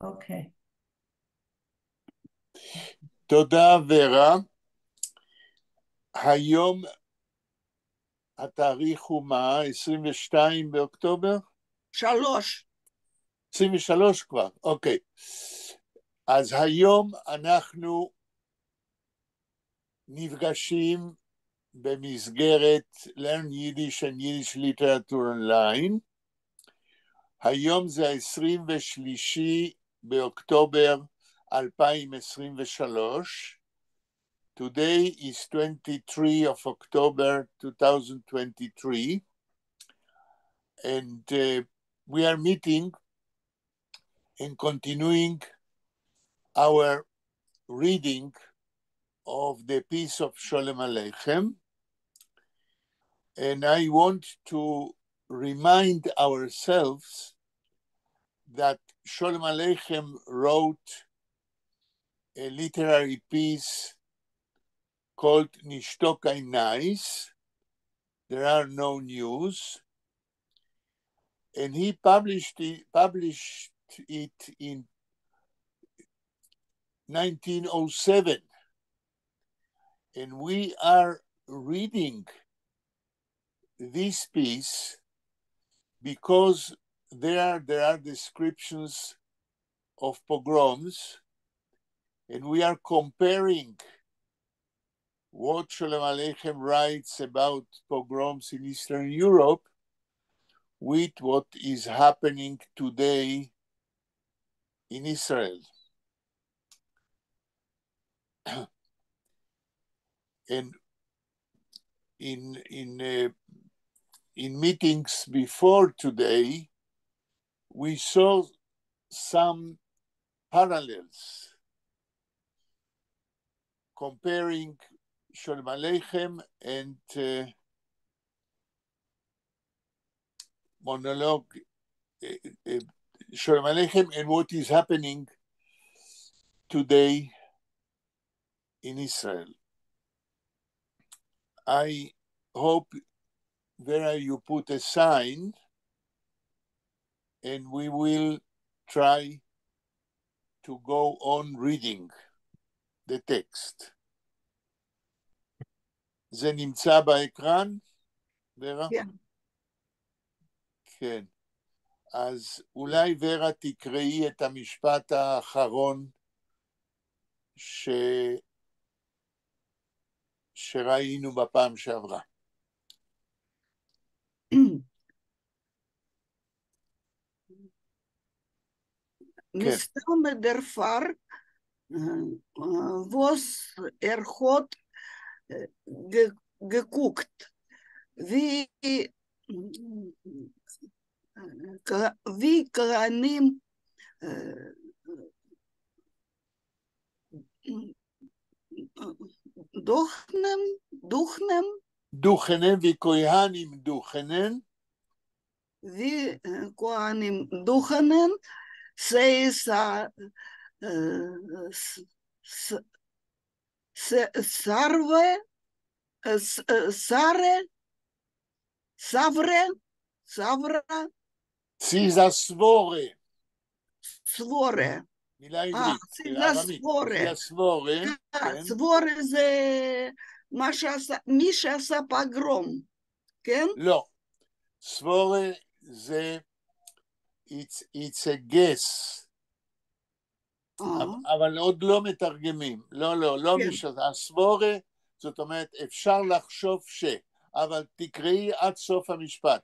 אוקיי. תודה ורה. היום התאריך הוא מה? 22 באוקטובר? 23 כבר, אוקיי. אז היום אנחנו נפגשים במסגרת Learn Yiddish and Yiddish Literature Online. היום זה 23 באוקטובר 2023. Today is 23 of October 2023, and we are meeting and continuing our reading of the piece of Sholem Aleichem. And I want to remind ourselves that Sholem Aleichem wrote a literary piece called Nishtok Einais, There Are No News, and he published it in 1907. And we are reading this piece because there are descriptions of pogroms, and we are comparing what Sholem Aleichem writes about pogroms in Eastern Europe with what is happening today in Israel. And in meetings before today, we saw some parallels comparing Sholem Aleichem and monologue Sholem Aleichem and what is happening today in Israel. I hope Vera you put a sign, and we will try to go on reading the text. זה נמצא באקרן, ורה? כן. כן. אז אולי ורה תקראי את המשפט האחרון שראינו בפעם שעברה. Mr. Mederfar was hat geguckt, wie Kohanim דוכנן וכהנים דוכנן. wie Kohanim Duchanen, says Savre, ציזה סבורה. סבורה. מילה עברית, ארמית. ציזה סבורה. סבורה זה מי שעשה פוגרום, כן? לא. סבורה זה it's a guess. אבל עוד לא מתרגמים. לא משנה. הסבורה, זאת אומרת, אפשר לחשוב אבל תקראי עד סוף המשפט.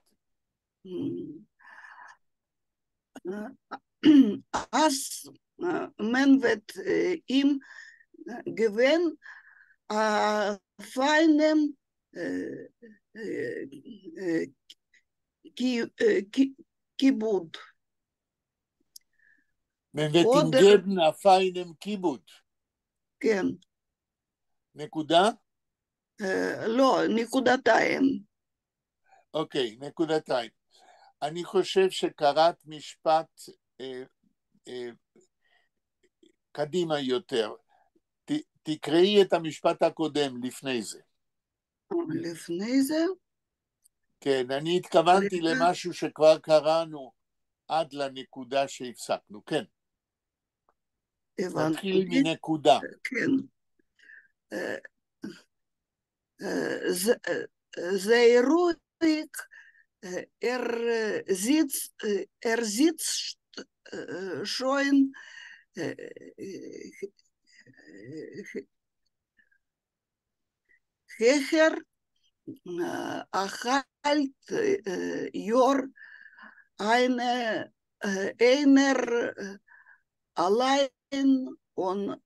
אז men wird ihm gewinn feinem כיבוד. ותנגבן הפיינים כיבוד. כן. נקודה? לא, נקודתיים. אוקיי, נקודתיים. אני חושב שקראת משפט קדימה יותר. תקראי את המשפט הקודם לפני זה. לפני זה? כן, אני התכוונתי למשהו שכבר קראנו עד לנקודה שהפסקנו, כן. תתחילי הבנתי, מנקודה. כן. Zij ruhig er sitzt schon Hecher halt Jor einer allein und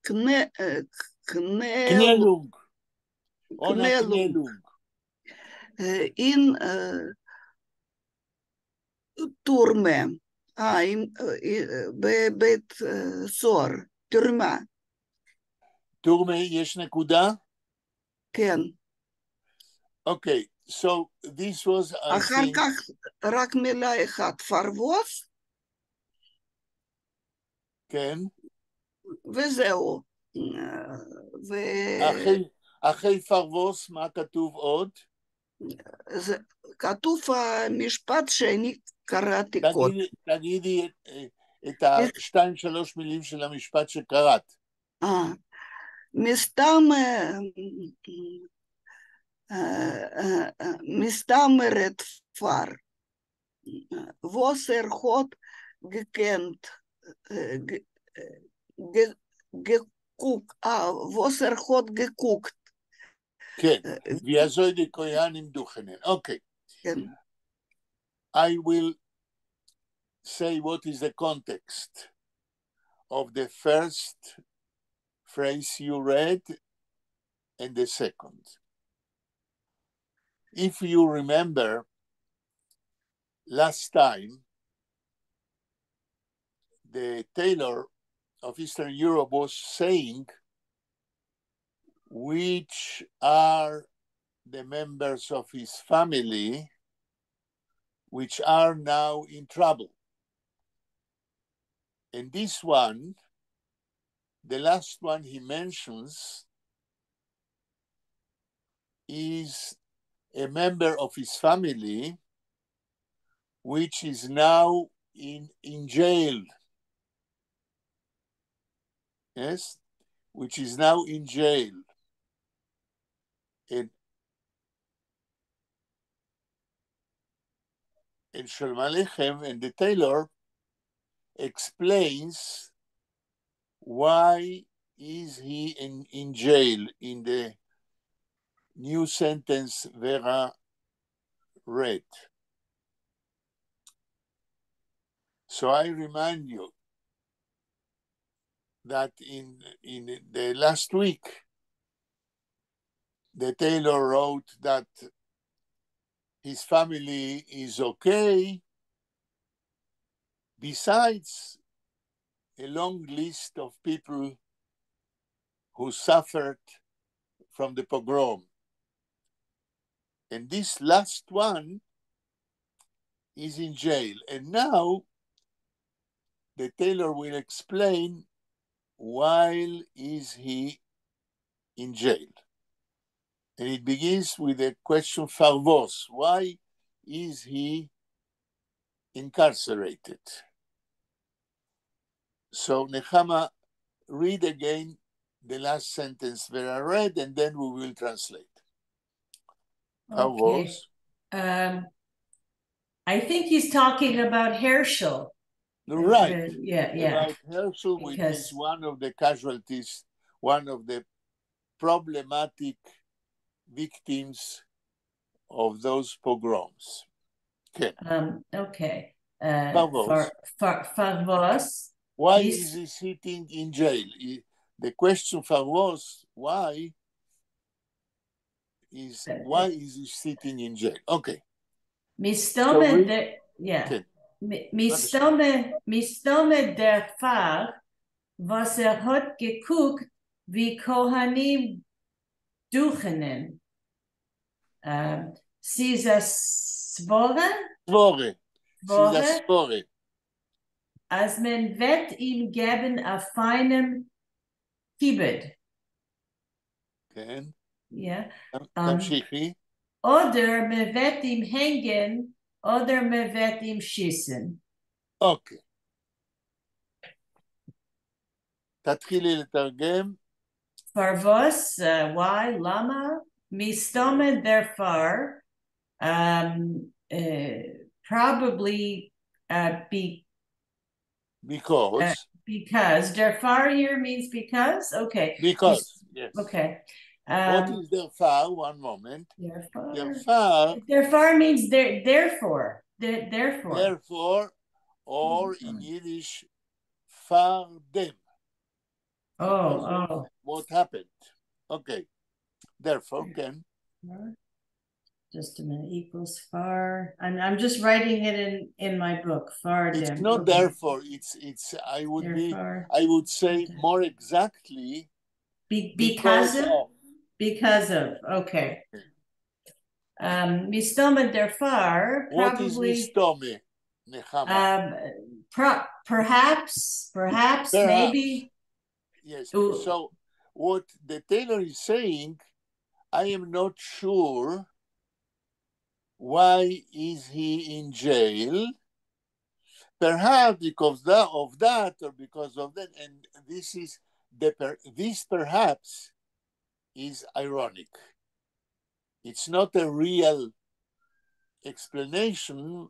Knell, קנלונג. עונה Knellung קנלונג. in Turme, בבית סוהר, תורמה, תורמה, יש נקודה? כן. Okay, so this was, I אחר think, כך רק מילה אחת, פרווס, כן. וזהו. אחרי פרווס, מה כתוב עוד? כתוב המשפט שאני קראתי קודם. תגידי את השתיים שלוש מילים של המשפט שקראת. מסתמרת פר, ווס gekent, ווס geguckt. כן, ויעזוי דקויאנים דוכנן. אוקיי. כן. I will say what is the context of the first phrase you read and the second. If you remember, last time, the tailor of Eastern Europe was saying which are the members of his family which are now in trouble. And this one, the last one he mentions, is a member of his family which is now in jail. Yes, which is now in jail. And Shalom Aleichem and the tailor explains why is he in jail in the new sentence Vera read. So I remind you that in the last week, the tailor wrote that his family is okay, besides a long list of people who suffered from the pogrom. And this last one is in jail. And now the tailor will explain why is he in jail. And it begins with a question, Farvos, why is he incarcerated? So Nechama, read again the last sentence that I read, and then we will translate. Okay. I think he's talking about Herschel. Right. Yeah. About Herschel, which is one of the casualties, one of the problematic victims of those pogroms. Okay. Okay. Farvos. Farvos. Why is he sitting in jail? The question Farvos, why is he sitting in jail? Okay. Mistome der Pfarr, was hat geguckt, wie Kohanim duchenen. Sie ist a Svore? Svore. Als man wird ihm geben a feinem Kibed. כן. Ja. תמשיכי. Oder man wird ihm hängen oder mevet im Shissen. אוקיי. תתחילי לתרגם. Farvos, why, lama, mistome therefore, probably because therefore here means because. Okay. Because, yes. Okay. What is therefore? One moment. Therefore means therefore. Therefore, or in Yiddish, far dem. What happened? Okay. Therefore, can. Just a minute. Equals far. I'm just writing it in my book. Far dem. It's not therefore. It's. I would say more exactly. Because of. Because of. Okay. Mistome therefore. What is mistome, Nechama? Perhaps, maybe. Yes. So what the tailor is saying, I am not sure why is he in jail. Perhaps because of that or because of that. And this perhaps is ironic. It's not a real explanation,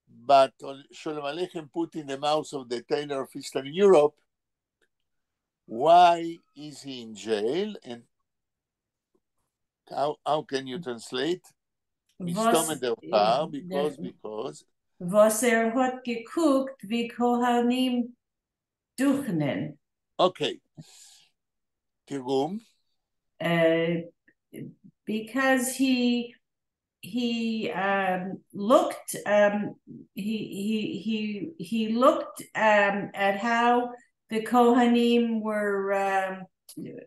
but Sholem Aleichem put in the mouth of the tailor of Eastern Europe, why is he in jail? And how can you translate? Because. Was hat geguckt, wie Kohanim duchnen. Okay. Tirgum. Because he looked he looked at how the Kohanim were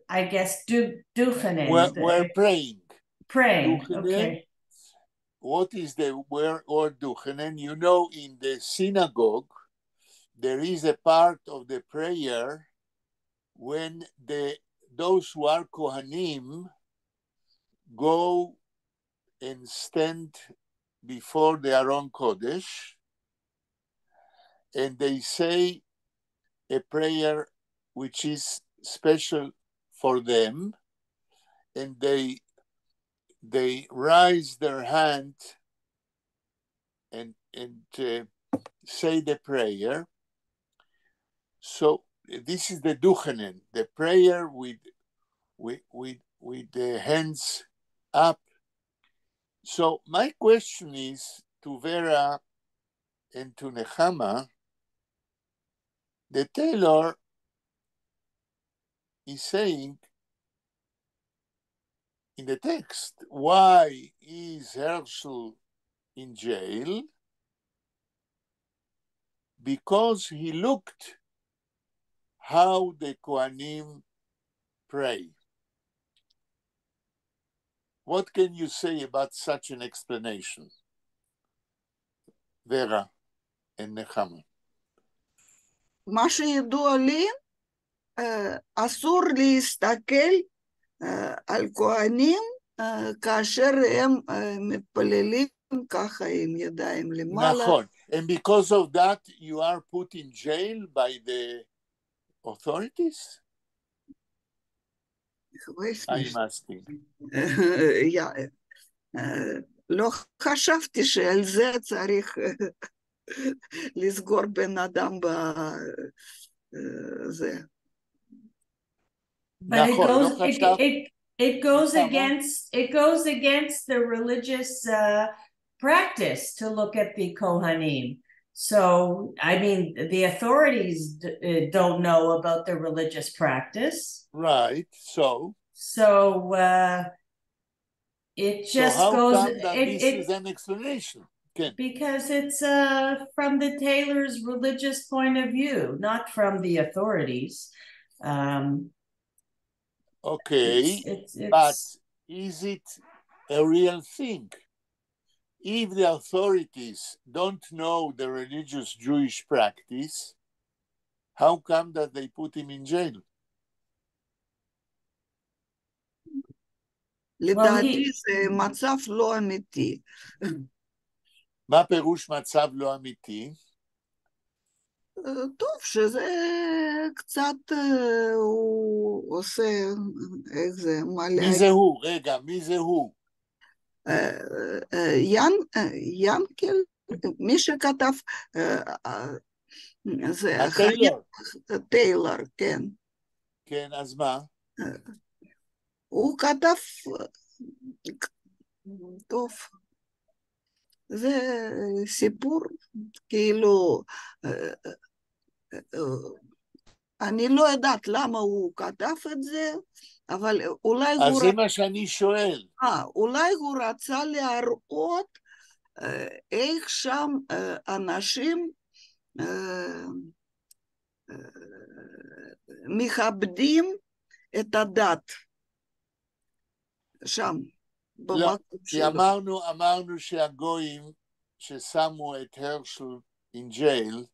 I guess duchenen. We're praying. Okay. What is the word or duchenen? You know, in the synagogue, there is a part of the prayer when those who are Kohanim go and stand before the Aron Kodesh, and they say a prayer which is special for them, and they raise their hand and say the prayer. So this is the duchenen, the prayer with the hands up. So my question is to Vera and to Nechama, the tailor is saying in the text, why is Herschel in jail? Because he looked how the Kohanim pray. What can you say about such an explanation, Vera and Nechama? מה שידוע לי, אסור להסתכל על כהנים כאשר הם מתפללים ככה עם ידיים למעלה. נכון. And because of that, you are put in jail by the authorities? I'm asking. לא חשבתי שעל זה צריך לסגור בן אדם בזה. But it goes against the religious practice to look at the Kohanim. So, I mean, the authorities don't know about the religious practice. Right. So it just goes. How come that this is an explanation? Because it's from the tailor's religious point of view, not from the authorities. Okay, but is it a real thing? If the authorities don't know the religious Jewish practice, how come that they put him in jail? לדעתי זה מצב לא אמיתי. מה פירוש מצב לא אמיתי? טוב, שזה קצת הוא עושה, איך זה, מה מי להגיד? זה הוא? רגע, מי זה הוא? ינקל, מי שכתב, זה הטיילור. טיילר, כן. כן, אז מה? הוא כתב, טוב, זה סיפור, כאילו, אני לא יודעת למה הוא כתב את זה, אבל אז זה מה שאני שואל. אולי הוא רצה להראות איך שם אנשים מכבדים את הדת שם, לא, במקום כי שלו. אמרנו שהגויים ששמו את הרשל in jail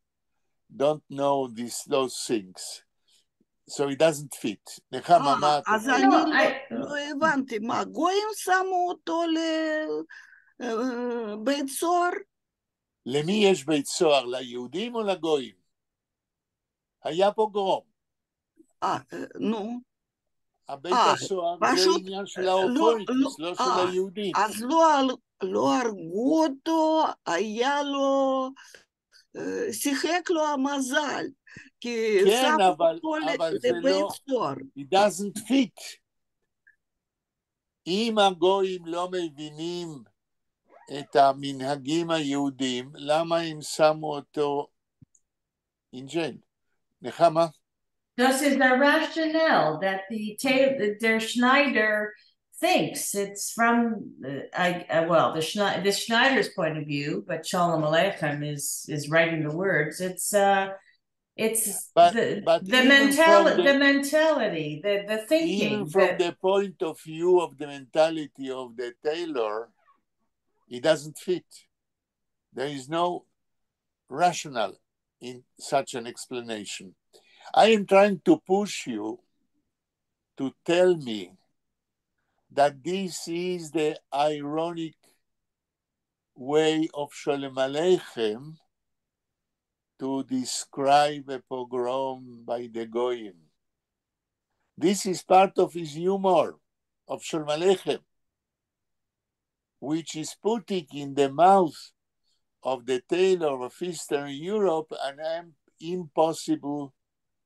don't know those things. So it doesn't fit. נחמה, מה את אז אומרת? אני לא הבנתי, מה, גויים שמו אותו לבית סוהר? למי יש בית סוהר? ליהודים או לגויים? היה פוגרום. נו. הבית הסוהר זה פשוט, עניין של האוטוריטיס, לא של היהודים. אז לא הרגו אותו, היה לו, שיחק לו המזל, כי כן, שמו אבל אותו זה לבית לא, סוהר. it doesn't fit. אם הגויים לא מבינים את המנהגים היהודים, למה הם שמו אותו in jail? נחמה? This is the rationale that der Schneider thinks. It's from the Schneider's point of view, but Shalom Aleichem is writing the words. It's the mentality, the thinking. Even from the point of view of the mentality of the tailor, it doesn't fit. There is no rationale in such an explanation. I am trying to push you to tell me that this is the ironic way of Sholem Aleichem to describe a pogrom by the Goyim. This is part of his humor of Sholem Aleichem, which is putting in the mouth of the tailor of Eastern Europe an impossible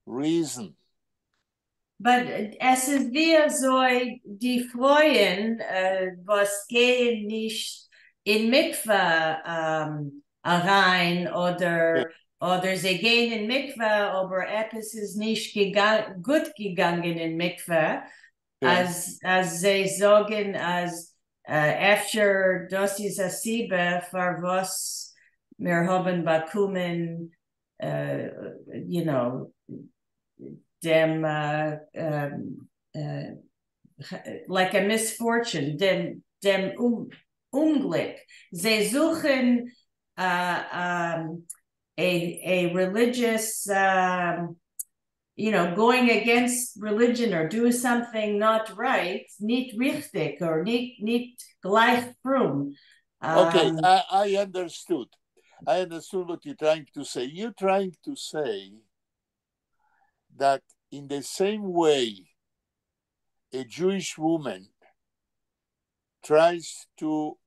reason. But es ist wir so die Freuen, was gehen nicht in Mikvah rein oder sie gehen in Mikvah, aber etwas ist nicht gut gegangen in Mikvah, als sie sagen, als after das ist a Siebe, für was wir haben bekommen, them like a misfortune, dem Unglück. Sie suchen a religious, going against religion or doing something not right, nicht richtig or nicht gleich frum. Okay, I understood. I understood what you're trying to say. You're trying to say that in the same way a Jewish woman tries to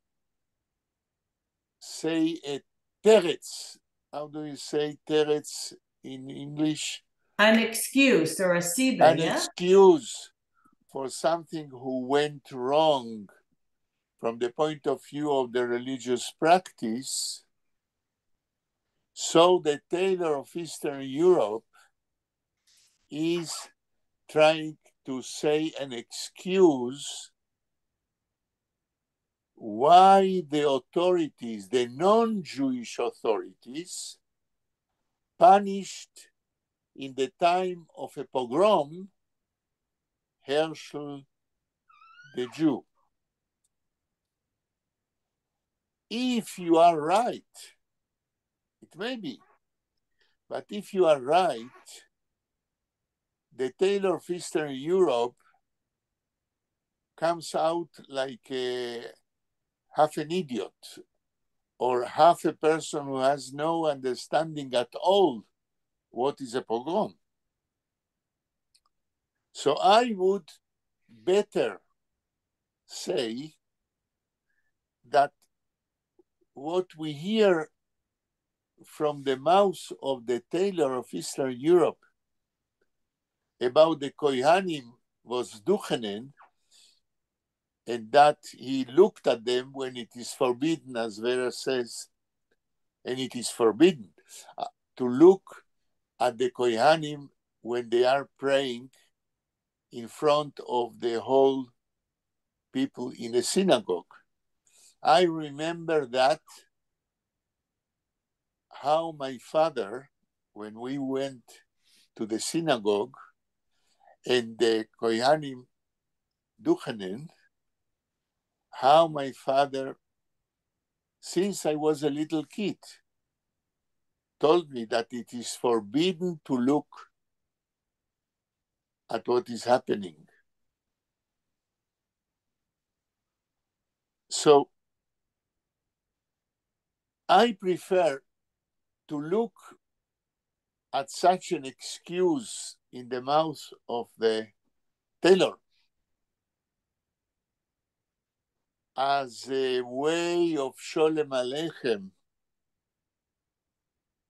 say a teretz, how do you say teretz in English? An excuse or a siba, An excuse for something who went wrong from the point of view of the religious practice. So the tailor of Eastern Europe is trying to say an excuse why the authorities, the non-Jewish authorities, punished in the time of a pogrom Herschel the Jew. If you are right, it may be, but if you are right, the tailor of Eastern Europe comes out like half an idiot, or half a person who has no understanding at all what is a pogrom. So I would better say that what we hear from the mouth of the tailor of Eastern Europe about the Kohanim was Duchenen, and that he looked at them when it is forbidden, as Vera says, and it is forbidden to look at the Kohanim when they are praying in front of the whole people in a synagogue. I remember that how my father, when we went to the synagogue and the Kohanim Duchenen, how my father, since I was a little kid, told me that it is forbidden to look at what is happening. So I prefer to look at such an excuse in the mouth of the tailor as a way of Sholem Aleichem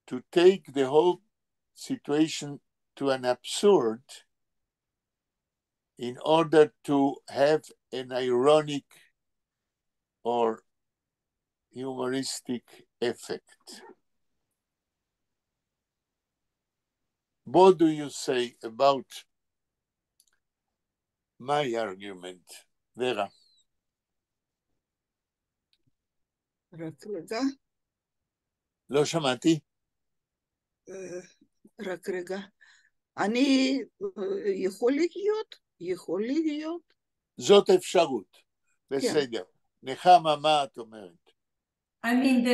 to take the whole situation to an absurd in order to have an ironic or humoristic effect. What do you say about my argument, Vera? רק רגע, לא שמעתי. רק רגע. אני, יכול להיות. זאת אפשרות. בסדר. נחמה, מה את אומרת? I mean,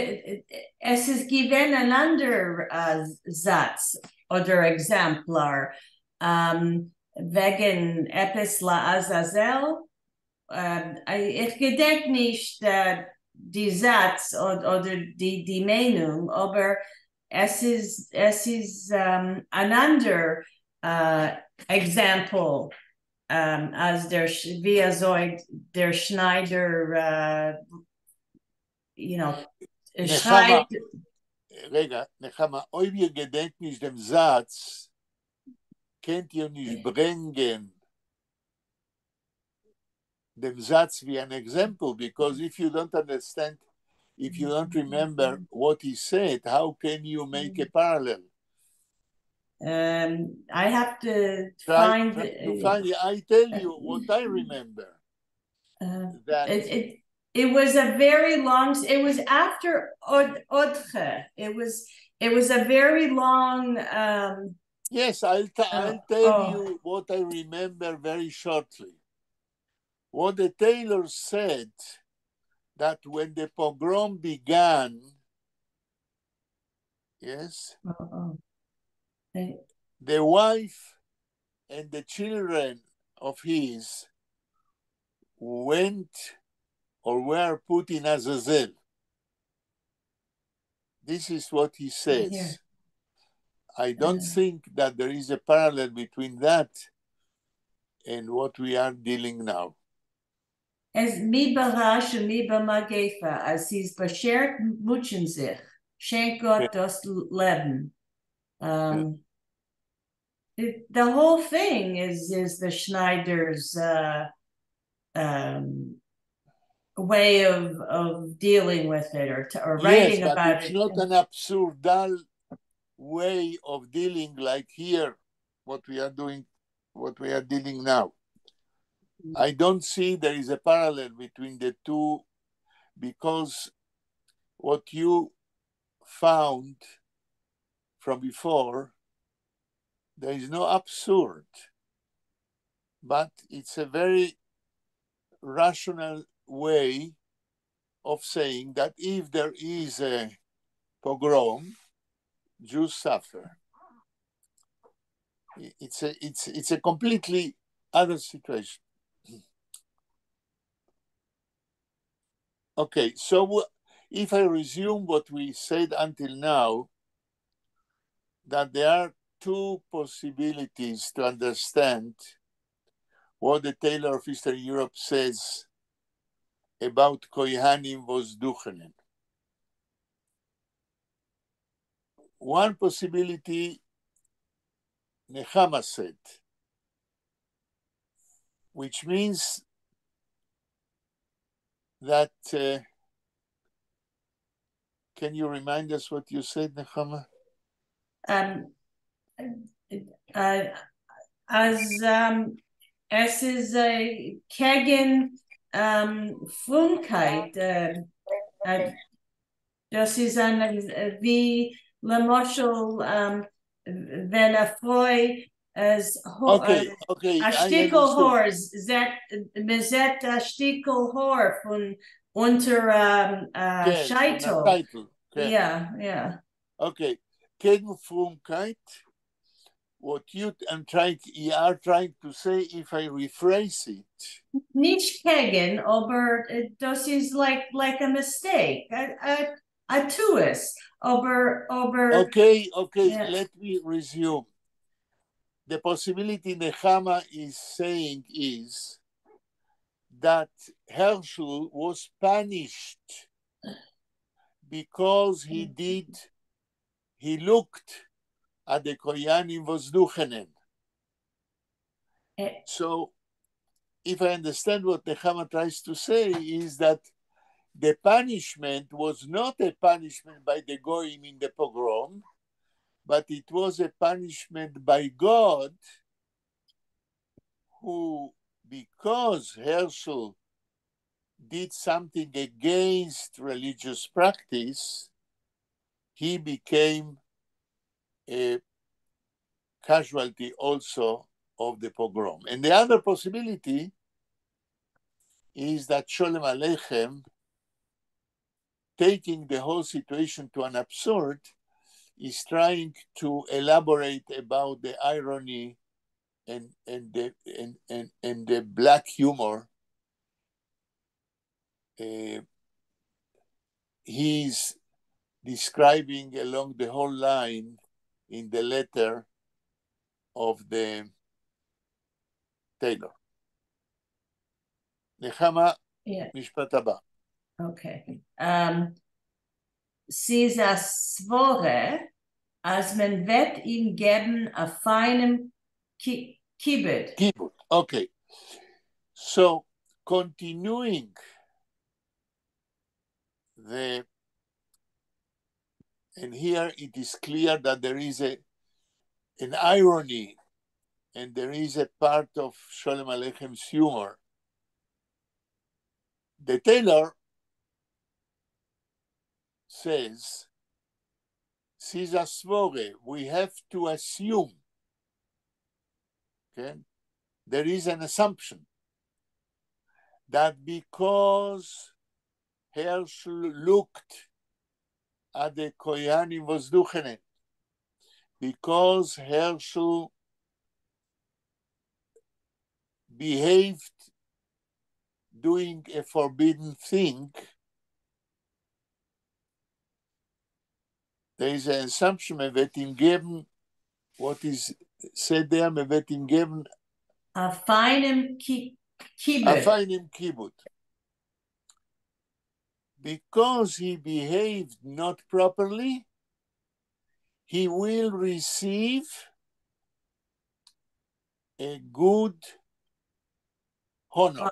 es ist given ein anderer Satz oder Exemplar wegen etwas la Azazel. Ich gedenke nicht die Satz oder die Meinung, aber es ist ein anderer Exempel, als der Schneider schreibt. רגע, נחמה, אוי wir gedenkt nicht dem Satz, könnt ihr nicht bringen dem Satz wie an example, because if you don't understand, if you don't remember what he said, how can you make a parallel? I have to find it. I tell you what I remember. That it was a very long. It was after Odche. It was a very long. Yes, I'll tell you what I remember very shortly. What the tailor said, that when the pogrom began, yes, the wife and the children of his went or were put in Azazel. This is what he says. Here. I don't think that there is a parallel between that and what we are dealing now. Es mi barash und mi b'magefa, as he's beschert mutschen sich, schenk Gott das Leben. The whole thing is the Schneider's way of dealing with it or writing about it. Yes, but it's not an absurdal way of dealing like here, what we are doing, what we are dealing now. I don't see there is a parallel between the two, because what you found from before, there is no absurd, but it's a very rational way of saying that if there is a pogrom, Jews suffer. It's a completely other situation. Okay, so if I resume what we said until now, that there are two possibilities to understand what the Taylor of Eastern Europe says about Kohanim Vosduchenen. One possibility, Nechama said, which means that, can you remind us what you said, Nechama? Es ist gegen Frömmigkeit. Das ist wie Lemoschel, wenn Freu as okay, a Stickel Hors, Mizet a Stickel Hor von unter Scheitel. Yeah. Okay, gegen Frömmigkeit. What you are trying to say, if I rephrase it. Nicht gegen, aber das ist like a mistake. A tuis. Okay, yeah. Let me resume. The possibility Nechama is saying is that Herschel was punished because he looked at the Kohanim Vosduchenen. So, if I understand what Nechama tries to say, is that the punishment was not a punishment by the Goyim in the pogrom, but it was a punishment by God, who, because Herschel did something against religious practice, he became a casualty also of the pogrom. And the other possibility is that Sholem Aleichem, taking the whole situation to an absurd, is trying to elaborate about the irony and the black humor. He's describing along the whole line in the letter of the Taylor. Nechama, משפט הבא. Okay. Caesar svore, als man wird ihm geben a feinem kibbut. Kibbut, okay. So, continuing and here it is clear that there is an irony, and there is a part of Sholem Aleichen's humor. The Taylor says, Caesar svore, we have to assume, okay, there is an assumption that because Herschel looked at the Kohanim Vosduchenen, because Herschel behaved doing a forbidden thing, there is an assumption that him given, what is said there, that him given a feinem kibbut. A feinem kibbut. Because he behaved not properly, he will receive a good honor.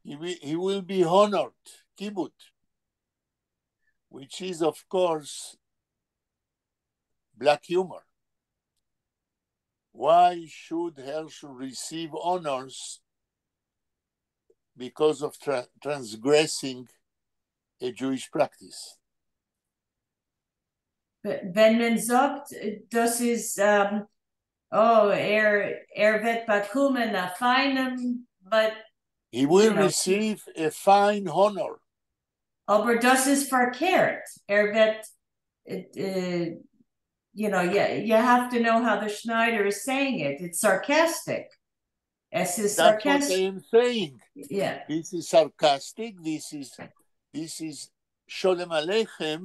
He will be honored, kibbut, which is, of course, black humor. Why should Herschel receive honors because of transgressing a Jewish practice? Wenn man sagt, das ist, wird bekommen a feinem, but he will receive a fine honor. Aber das ist verkehrt. Wird, you have to know how the Schneider is saying it. It's sarcastic. Es ist That's sarcastic. what I am saying. Yeah. This is sarcastic. This is Sholem Aleichem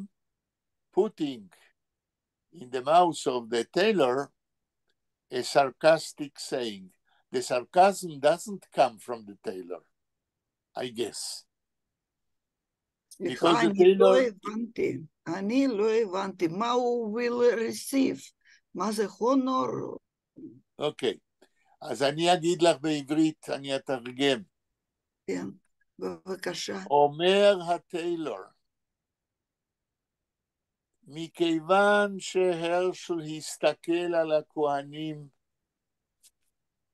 putting in the mouth of the tailor a sarcastic saying. The sarcasm doesn't come from the tailor, I guess. סליחה, אני לא הבנתי. מה הוא will receive? מה זה honor? אוקיי, אז אני אגיד לך בעברית, אני אתרגם. כן, בבקשה. אומר הטיילור, מכיוון שהרשל הסתכל על הכהנים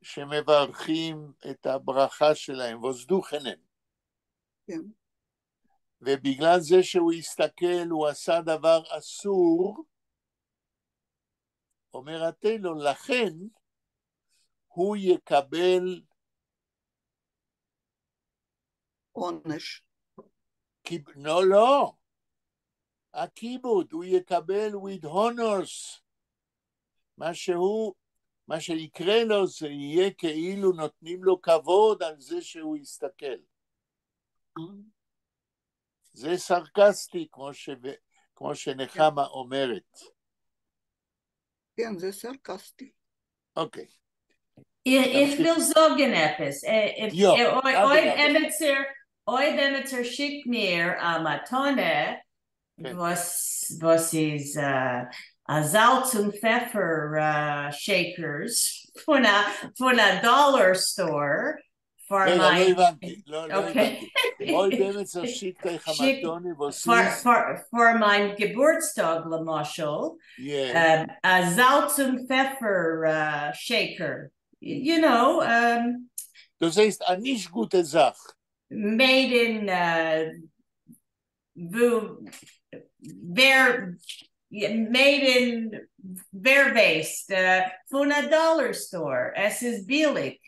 שמברכים את הברכה שלהם, וסדוכנם, כן. ובגלל זה שהוא הסתכל, הוא עשה דבר אסור, אומר הטיילור, לכן הוא יקבל עונש. לא. הכיבוד, הוא יקבל with honors. מה שיקרה לו זה יהיה כאילו נותנים לו כבוד על זה שהוא יסתכל. זה סרקסטי, כמו שנחמה אומרת. כן, זה סרקסטי. אוקיי. Ich will sagen etwas. Oid Emetzer schickt mir a Matone, was ist a Salz und Pfeffer shakers von a dollar store for רגע, my... לא הבנתי. אויד אמצר schickt euch a Matone, was ist... For mein Geburtstag, למשל, a Salz und Pfeffer shaker. You know, das heißt, eine nicht gute Sache. Made in Verwaist von a dollar store. Es ist billig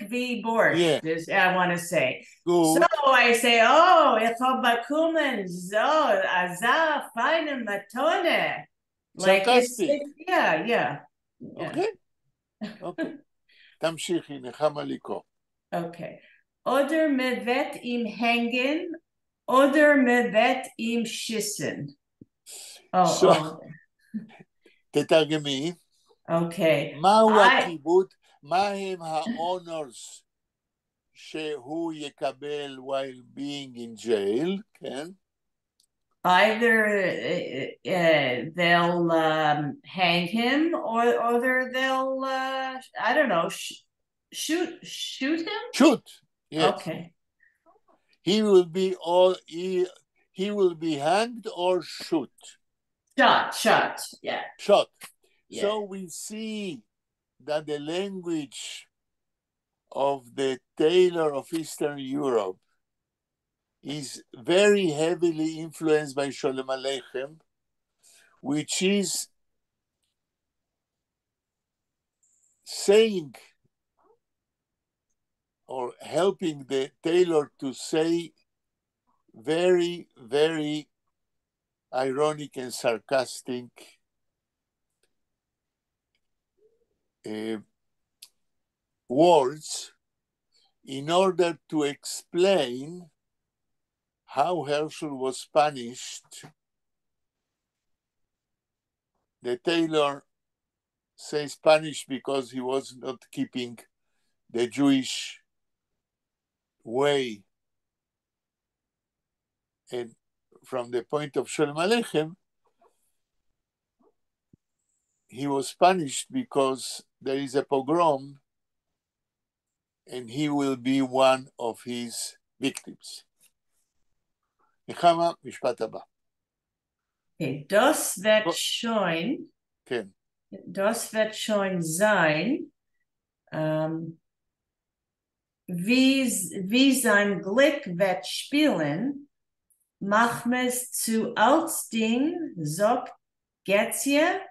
wie Borscht, I want to say. Good. So I say, oh, ich habe bekommen so a feine Matone. Like it's, yeah. Okay. תמשיכי, נחמה לקרוא. Okay. Oder me wird ihm hängen, oder me wird ihm schießen. תתרגמי. Okay. מהו הכיבוד? מה הם ההונורס שהוא יקבל while being in jail? כן. Either they'll hang him, or they'll I don't know, shoot him. Shoot. Yes. Okay. He will be hanged or shoot. Shot. Yeah. Shot. Yeah. So we see that the language of the tailor of Eastern Europe is very heavily influenced by Sholem Aleichem, which is saying or helping the tailor to say very, very ironic and sarcastic words in order to explain how Herschel was punished. The tailor says punished because he was not keeping the Jewish way. And from the point of Sholem Aleichem, he was punished because there is a pogrom and he will be one of his victims. נחמה, משפט הבא. Okay, das wird schon sein, wie sein Glück wird spielen, Machmes zu Altsding, sagt Getzje,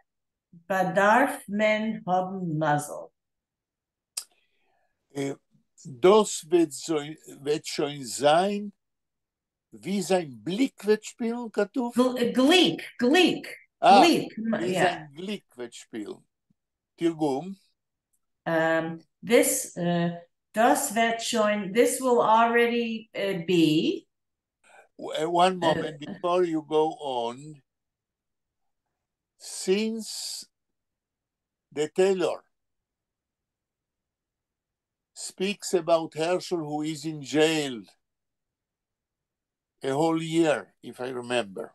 bedarf men haben Mazel. Das wird schon sein, wie sein Blick wird spielen, כתוב? Glick. wie sein Blick wird spielen. תרגום. Das wird schon, this will already be. one moment before you go on. Since the Taylor speaks about Herschel, who is in jail a whole year, if I remember,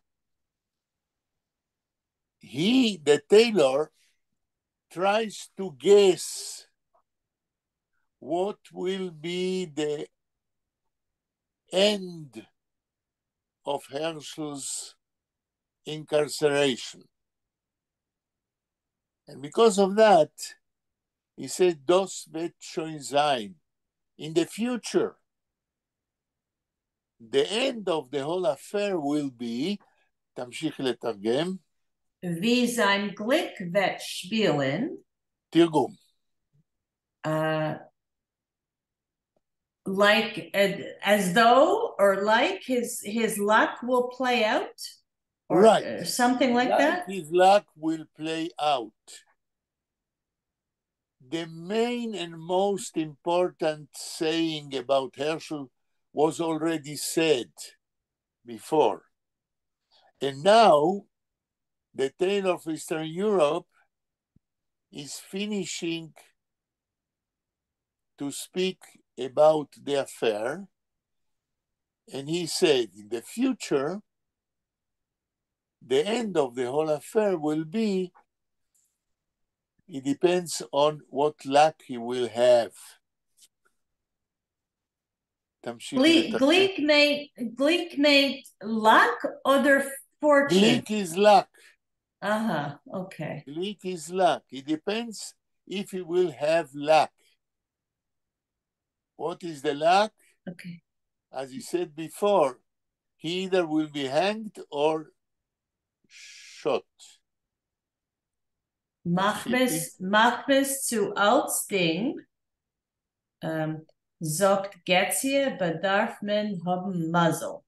the Taylor, tries to guess what will be the end of Herschel's incarceration. And because of that, he said, "Das wird schon sein." In the future, the end of the whole affair will be, תמשיך לתרגם. Wie sein Glück wird spielen. תרגום. Like as though, or like his luck will play out, or right. something like that. His luck will play out. The main and most important saying about Herschel was already said before. And now the Tale of Eastern Europe is finishing to speak about the affair. And he said, in the future, the end of the whole affair will be, it depends on what luck he will have. Gleek made luck, other fortune. Gleek is luck. Okay. Gleek is luck. It depends if he will have luck. What is the luck? Okay. As he said before, he either will be hanged or shot. Mach mis zu Outsting, sagt Getzie, bedarf man haben Muzzle.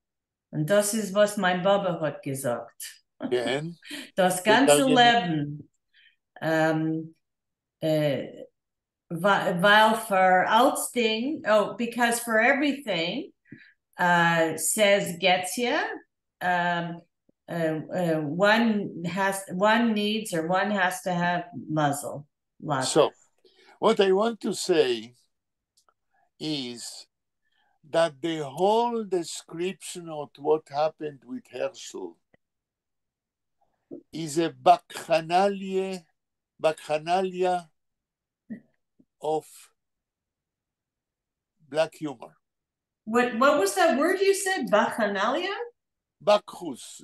Und das ist, was mein Baba hat gesagt. Again. Das ganze Leben. Weil for Outsting, because for everything, says Getzie, one needs or one has to have muzzle. So, what I want to say is that the whole description of what happened with Herschel is a bacchanalian of black humor. What was that word you said? Bacchanalia? Bacchus.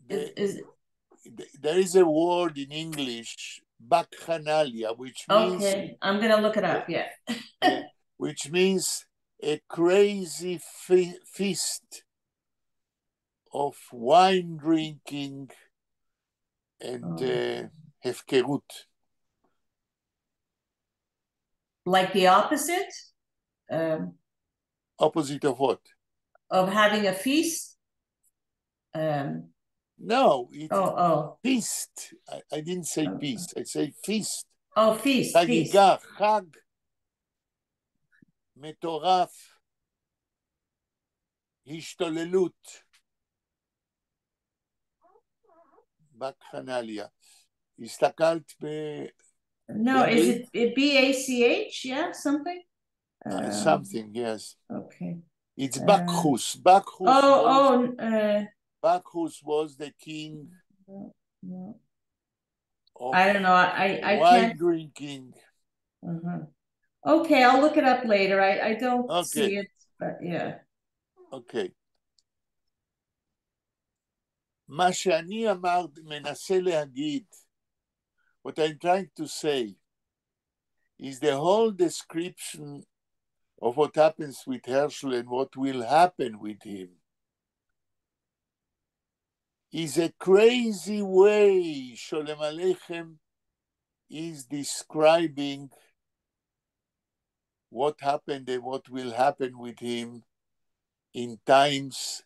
There is a word in English, bacchanalia, which means... Okay, I'm going to look it up, yeah. Which means a crazy feast of wine drinking and hefkerut. Like the opposite? Opposite of what? Of having a feast? No, it's oh. feast. I didn't say peace. I say feast. Oh, feast. חגיגה, חג, מטורף, השתוללות. בקחנליה. הסתכלת ב... No, is it B-A-C-H? Yeah, something? Something, yes. Okay. It's Bacchus. Bacchus was the king of I don't know. I wine can't... drinking. Okay, I'll look it up later. I don't see it, but yeah. Okay. מה שאני מנסה להגיד, what I'm trying to say, is the whole description of what happens with Herschel and what will happen with him is a crazy way Sholem Aleichem is describing what happened and what will happen with him in times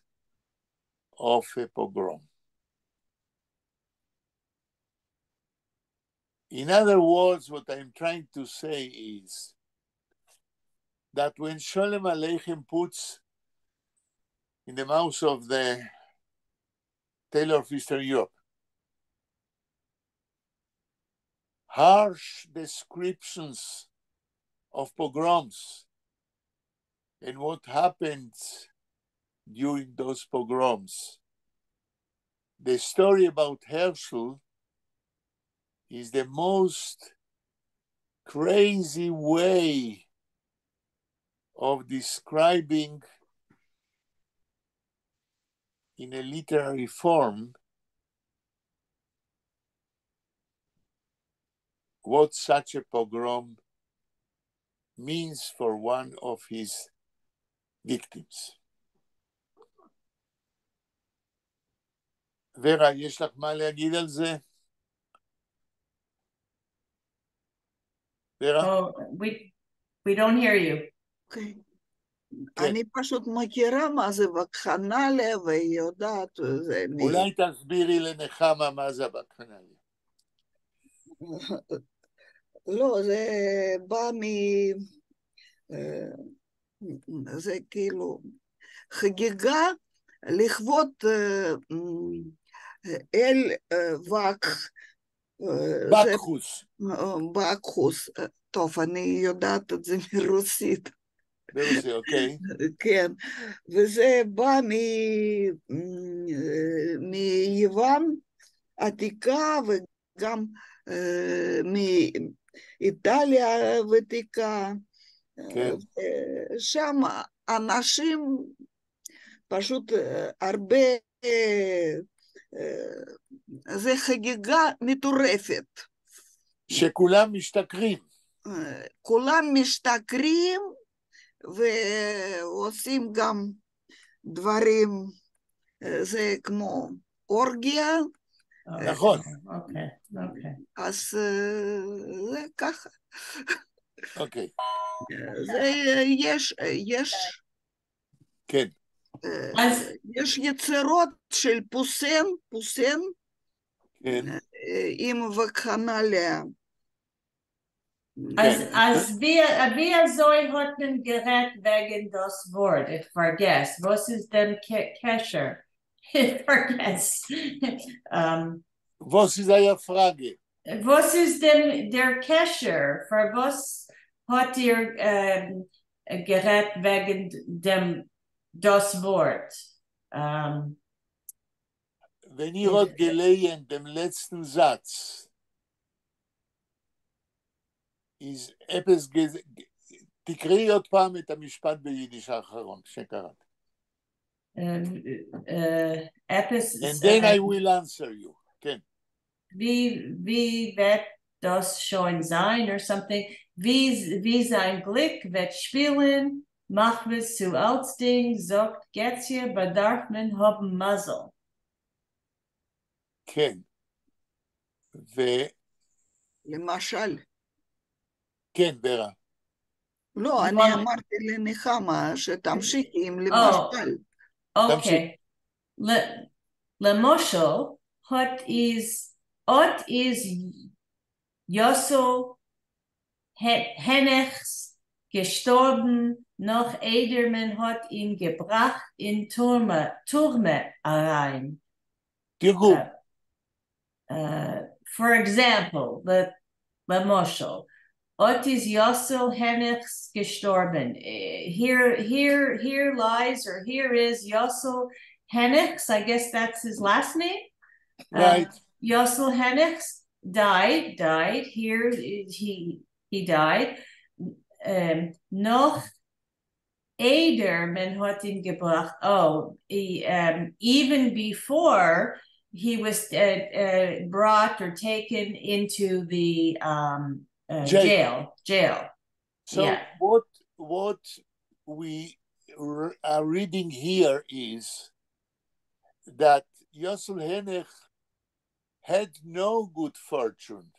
of a pogrom. In other words, what I'm trying to say is that when Sholem Aleichem puts in the mouth of the Taylor of Eastern Europe. Harsh descriptions of pogroms and what happened during those pogroms. The story about Herschel is the most crazy way of describing in a literary form what such a pogrom means for one of his victims. ורה, יש לך מה להגיד על זה? ורה? Oh, we don't hear you. אוקיי. כן. אני פשוט מכירה מה זה וקחנליה, והיא יודעת, זה אולי תסבירי לנחמה מה זה וקחנליה. לא, זה בא זה כאילו חגיגה לכבוד אל בקחוס. בקחוס. טוב, אני יודעת את זה מרוסית. ברוסית, אוקיי. כן, וזה בא מיוון עתיקה וגם מאיטליה ותיקה. כן. שם אנשים פשוט הרבה, זה חגיגה מטורפת. שכולם משתכרים. כולם משתכרים ועושים גם דברים, זה כמו אורגיה. נכון. אוקיי. אז זה ככה. אוקיי. זה יש כן. יש יצירות של פוסן כן. עם וקחנליה. Als wie soll hat man gerät wegen das Wort? Ich vergesse. Was ist denn Kescher? Ich vergesse. Was ist eine Frage? Was ist denn der Kescher? Für was hat ihr gerät wegen das Wort? Wenn ihr habt gelesen, dem letzten Satz, is אפס, תקראי עוד פעם את המשפט ביידיש האחרון שקראת. אפס... And then I will answer you. כן. Wie wird das schon sein or something? Wie sein Glück wird spielen, macht es zu Altsting, sagt Getzje, bedarf man haben Mazel. כן. למשל. כן, ורה. לא, אני אמרתי לנחמה שתמשיכי עם למשל. אוקיי. למשל, ot is Jossel Hennigs gestorben, noch Ederman hat ihn gebracht in Turme rein. For example, the Moshel. Ot is Yossel Hennigs gestorben. Here lies, or here is Yossel Hennigs. I guess that's his last name. Right. Yossel Hennigs died. Here he died. Noch Eder men hat ihn gebracht. Even before he was brought or taken into the jail. So yeah. what we are reading here is that Yossel Hennig had no good fortune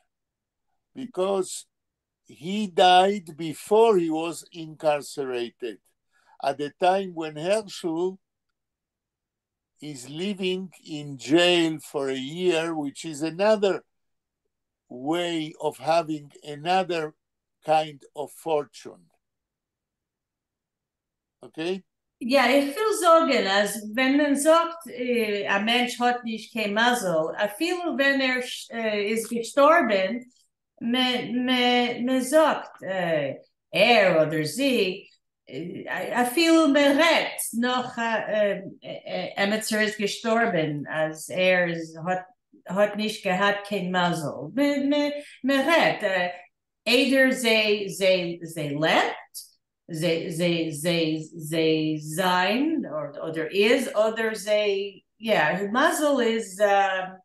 because he died before he was incarcerated, at the time when Herschel is living in jail for a year, which is another way of having another kind of fortune. Okay? Ja, ich will sagen, als wenn man sagt, ein Mensch hat nicht kein Mazel, viel wenn ist gestorben, man sagt, er oder sie, viel man redt noch, Emetzer ist gestorben, als hat nicht gehabt kein Mazel. Man redt, either sie lebt, they sein, or there is, or there's a, yeah, mazel is a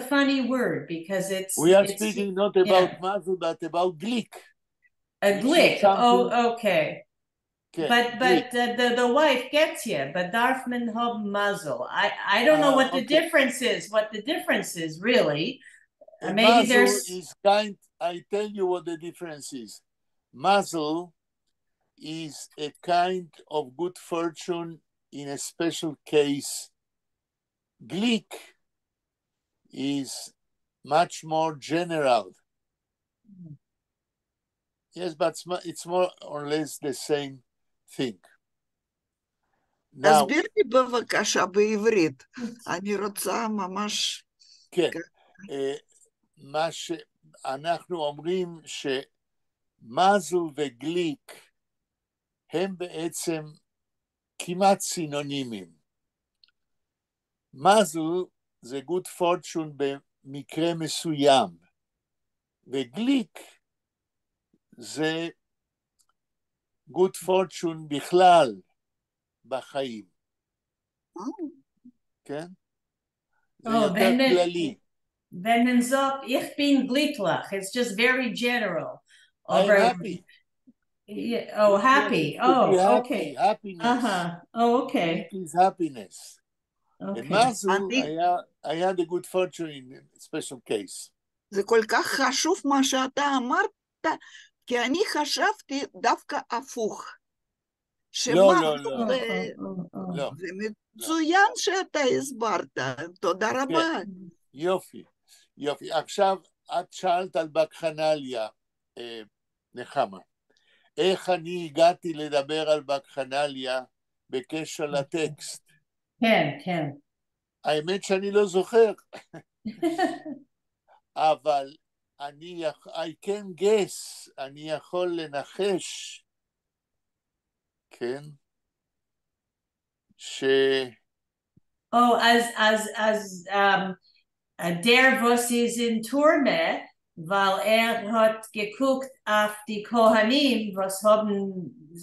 funny word because We are it's speaking not about mazel, but about glick. A glick. Oh, okay. Okay, But the wife gets you, but darf man have mazel. I don't know what the difference is. What the difference is really. Maybe there's is kind. I tell you what the difference is. Mazel is a kind of good fortune in a special case. Glick is much more general. Yes, but it's more or less the same thing. תסביר לי בבקשה בעברית. אני רוצה ממש... כן. מה שאנחנו אומרים שמזל וגליק הם בעצם כמעט סינונימים. מזל זה good fortune במקרה מסוים, וגליק זה good fortune בכלל בחיים. כן? זה יותר כללי. Wenn man sagt, ich bin glücklich, it's just very general. I'm happy. Oh, happy. Oh, okay. Happiness. Oh, okay. It is happiness. Okay. And mazel, I had a good fortune in a special case. זה כל כך חשוב מה שאתה אמרת, כי אני חשבתי דווקא הפוך. לא. זה מצוין שאתה הסברת, תודה רבה. יופי. עכשיו, את שאלת על בקחנליה, נחמה. איך אני הגעתי לדבר על בקחנליה בקשר לטקסט? כן. האמת שאני לא זוכר. אבל I can guess, אני יכול לנחש, כן? Der was ist in Turme, weil hat geguckt auf die Kohanim, was haben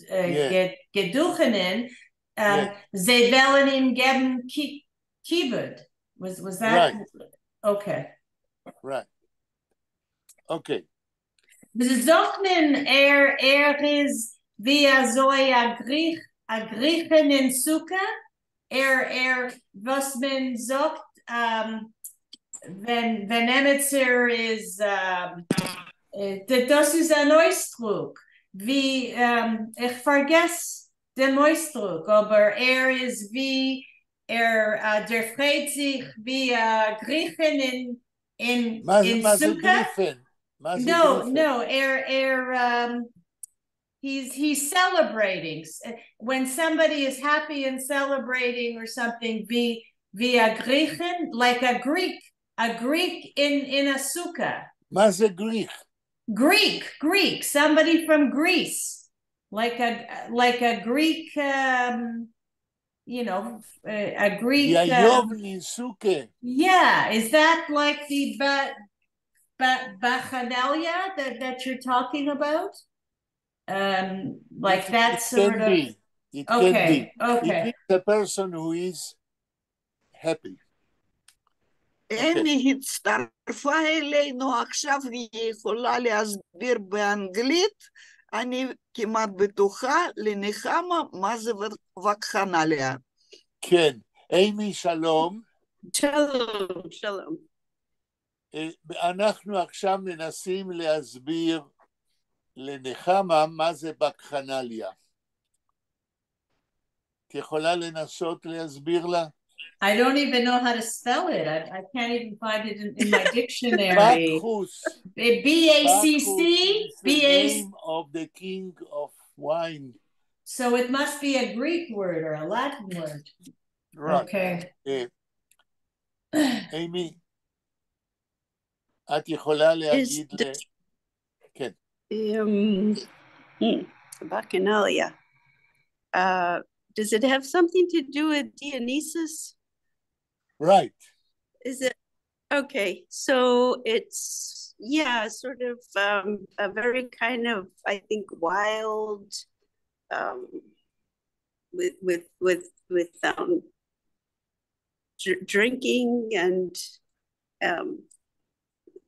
geduchenen, sie wollen ihm geben Kibbud. Was that? Right. Okay. Right. Okay. Sie sagten, ist wie a Griechen in Sukkah, was man sagt, wenn Emetzer ist, das ist ein Ausdruck, wie, ich vergesse den Ausdruck, aber ist wie, der freut sich wie Griechen in Sukkah. No, he's celebrating. When somebody is happy and celebrating or something, via Griechen, like a Greek in a sukkah. מה זה Greek? Greek, somebody from Greece, like a Greek, a Greek. Yeah, is that like the Bacchanalia that you're talking about? Like that sort of. It can be. It is a person who is happy. אמי הצטרפה אלינו עכשיו והיא יכולה להסביר באנגלית, אני כמעט בטוחה לנחמה מה זה וקחנליה. כן, אמי שלום. שלום. אנחנו עכשיו מנסים להסביר לנחמה מה זה בקחנליה. את יכולה לנסות להסביר לה? I don't even know how to spell it. I can't even find it in my dictionary. Bacchus. B-A-C-C? Bacchus is the name of the king of wine. So it must be a Greek word or a Latin word. Right. Okay. אימי, את יכולה להגיד כן. Bacchanalia. Does it have something to do with Dionysus? Right. Is it? Okay, so it's, yeah, sort of a very kind of, I think, wild, with drinking and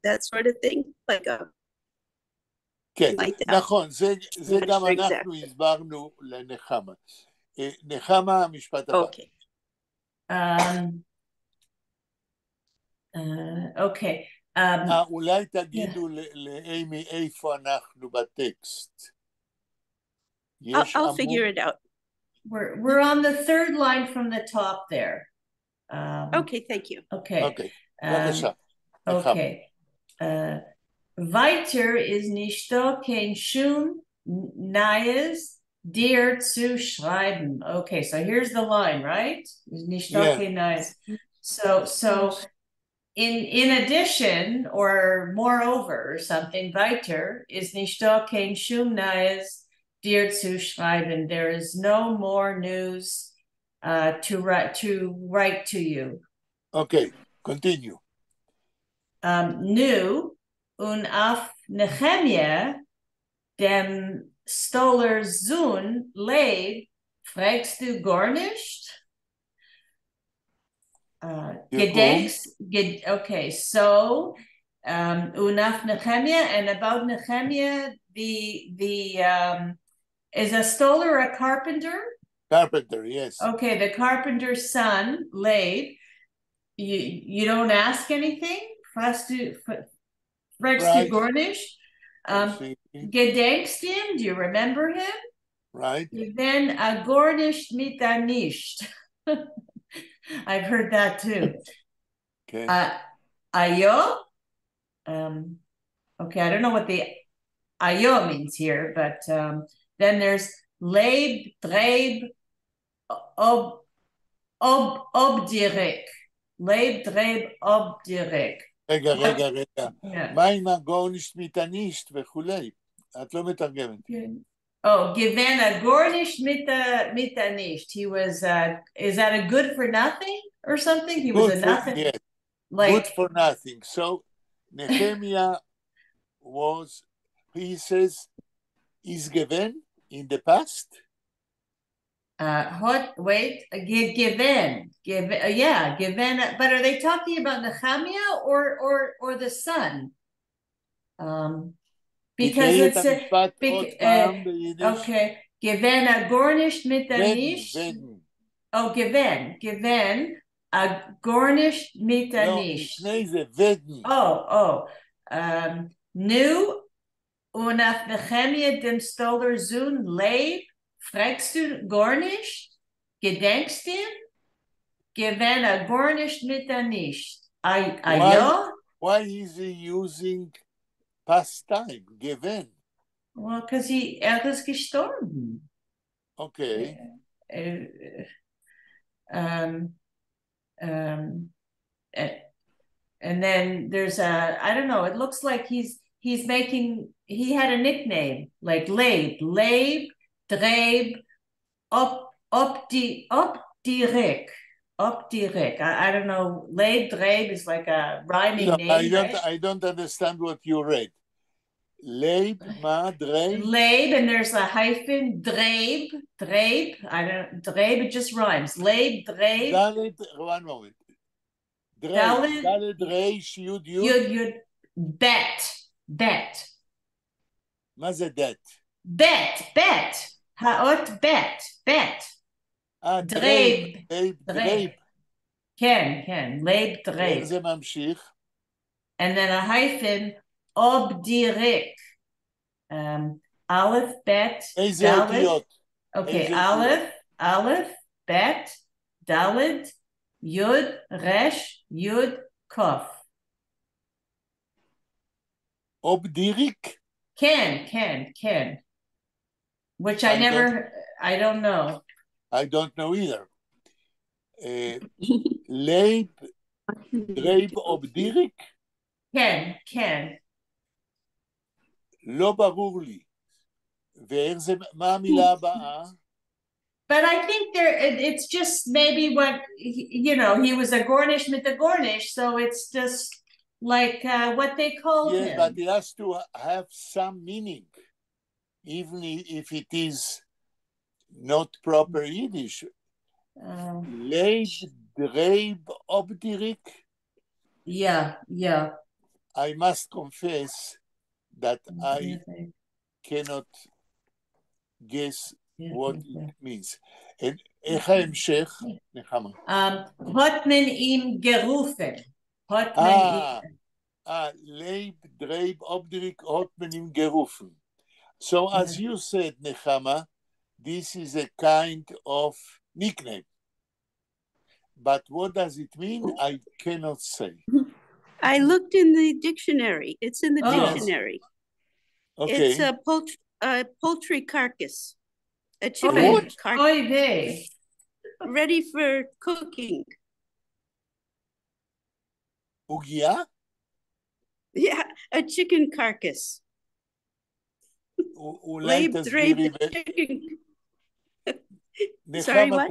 that sort of thing, like a כן, like that. נכון, זה Not גם sure אנחנו exactly. הסברנו לנחמה. נחמה, המשפט הבא. Okay. Okay. אולי תגידו לאימי איפה אנחנו בטקסט. I'll figure it out. We're on the third line from the top there. Okay, thank you. Okay. בבקשה. Okay. Weiter ist nicht da kein Schum Neues dir zu schreiben. Okay, so here's the line, right? Ist nicht da kein Neues. So in addition or moreover or something, weiter ist nicht da kein Schum Neues dir zu schreiben. There is no more news to write to you. Okay, continue. Nu und auf Nehemia, dem Stoller Sohn, lebt, fragst du gar nicht? Okay, so und auf Nehemia, and about Nehemia, is a Stoller a carpenter? Carpenter, yes. Okay, the carpenter's son, Leib. You don't ask anything? Fragst du Gornish? Gedenkst ihm? Do you remember him? Right. Then a Gornish mit a nicht. I've heard that too. Okay. Ayo? Okay, I don't know what the ayo means here, but then there's leib, dreib, obdirek. Leib, dreib, obdirek. רגע. מה עם הגורנישט מיטנישט וכולי? את לא מתרגמת. Oh, given a gornish mita nicht. He was, is that a good for nothing or something? He was a nothing. Yes. Like, good for nothing. So Nehemiah was, he says, is given in the past. Given, given. But are they talking about Nehemiah or the son? Because it's okay. Given a gornished mit a nicht. Oh, given a gornished mit a nicht. Oh. Nu und auf Nehemia dem Stoller Sohn leib, fragst du gornischt? Gedenkst ihm? Given a gornished mit a nicht. Why is he using past time, given? Well, because he is gestorben. Okay. And then there's I don't know, it looks like he had a nickname like Leib, Dreib, Opdirek. I don't know. Leib, Dreib is like a rhyming name. I don't understand what you read. Leib, Dreib? Leib, and there's a hyphen, Dreib. Dreib, it just rhymes. Leib, Dreib. Dalet, one moment. Dalet, Reish, Yud. Bet. מה זה det? Bet. האות bet. Dreib. כן. Leib, Dreib. איך זה ממשיך? And then a hyphen, obdirek. Aleph, bet, איזה אותיות? Okay, Aleph, bet, Dalet, Yud, Resh, Yud, Kof. Obdirik? Ken. Which I I don't know. I don't know either. לייב דרייב אובדיריק? כן. לא ברור לי. ואיך זה, מה המילה הבאה? But I think it's just maybe what, he was a Gornish mit a Gornish, so it's just like what they called him. Yes, but it has to have some meaning, even if it is not proper Yiddish. Leib dreib obdirik. Yeah. I must confess that I cannot guess what it means. איך ההמשך, נחמה? Hotman im gerufen. Leib dreib obdirik hotman im gerufen. So as you said, Nechama, this is a kind of nickname. But what does it mean? I cannot say. I looked in the dictionary. It's in the dictionary. Okay. It's a poultry carcass. A chicken carcass. Ready for cooking. Ugia? Yeah, a chicken carcass. אולי תסבירי... נחמה,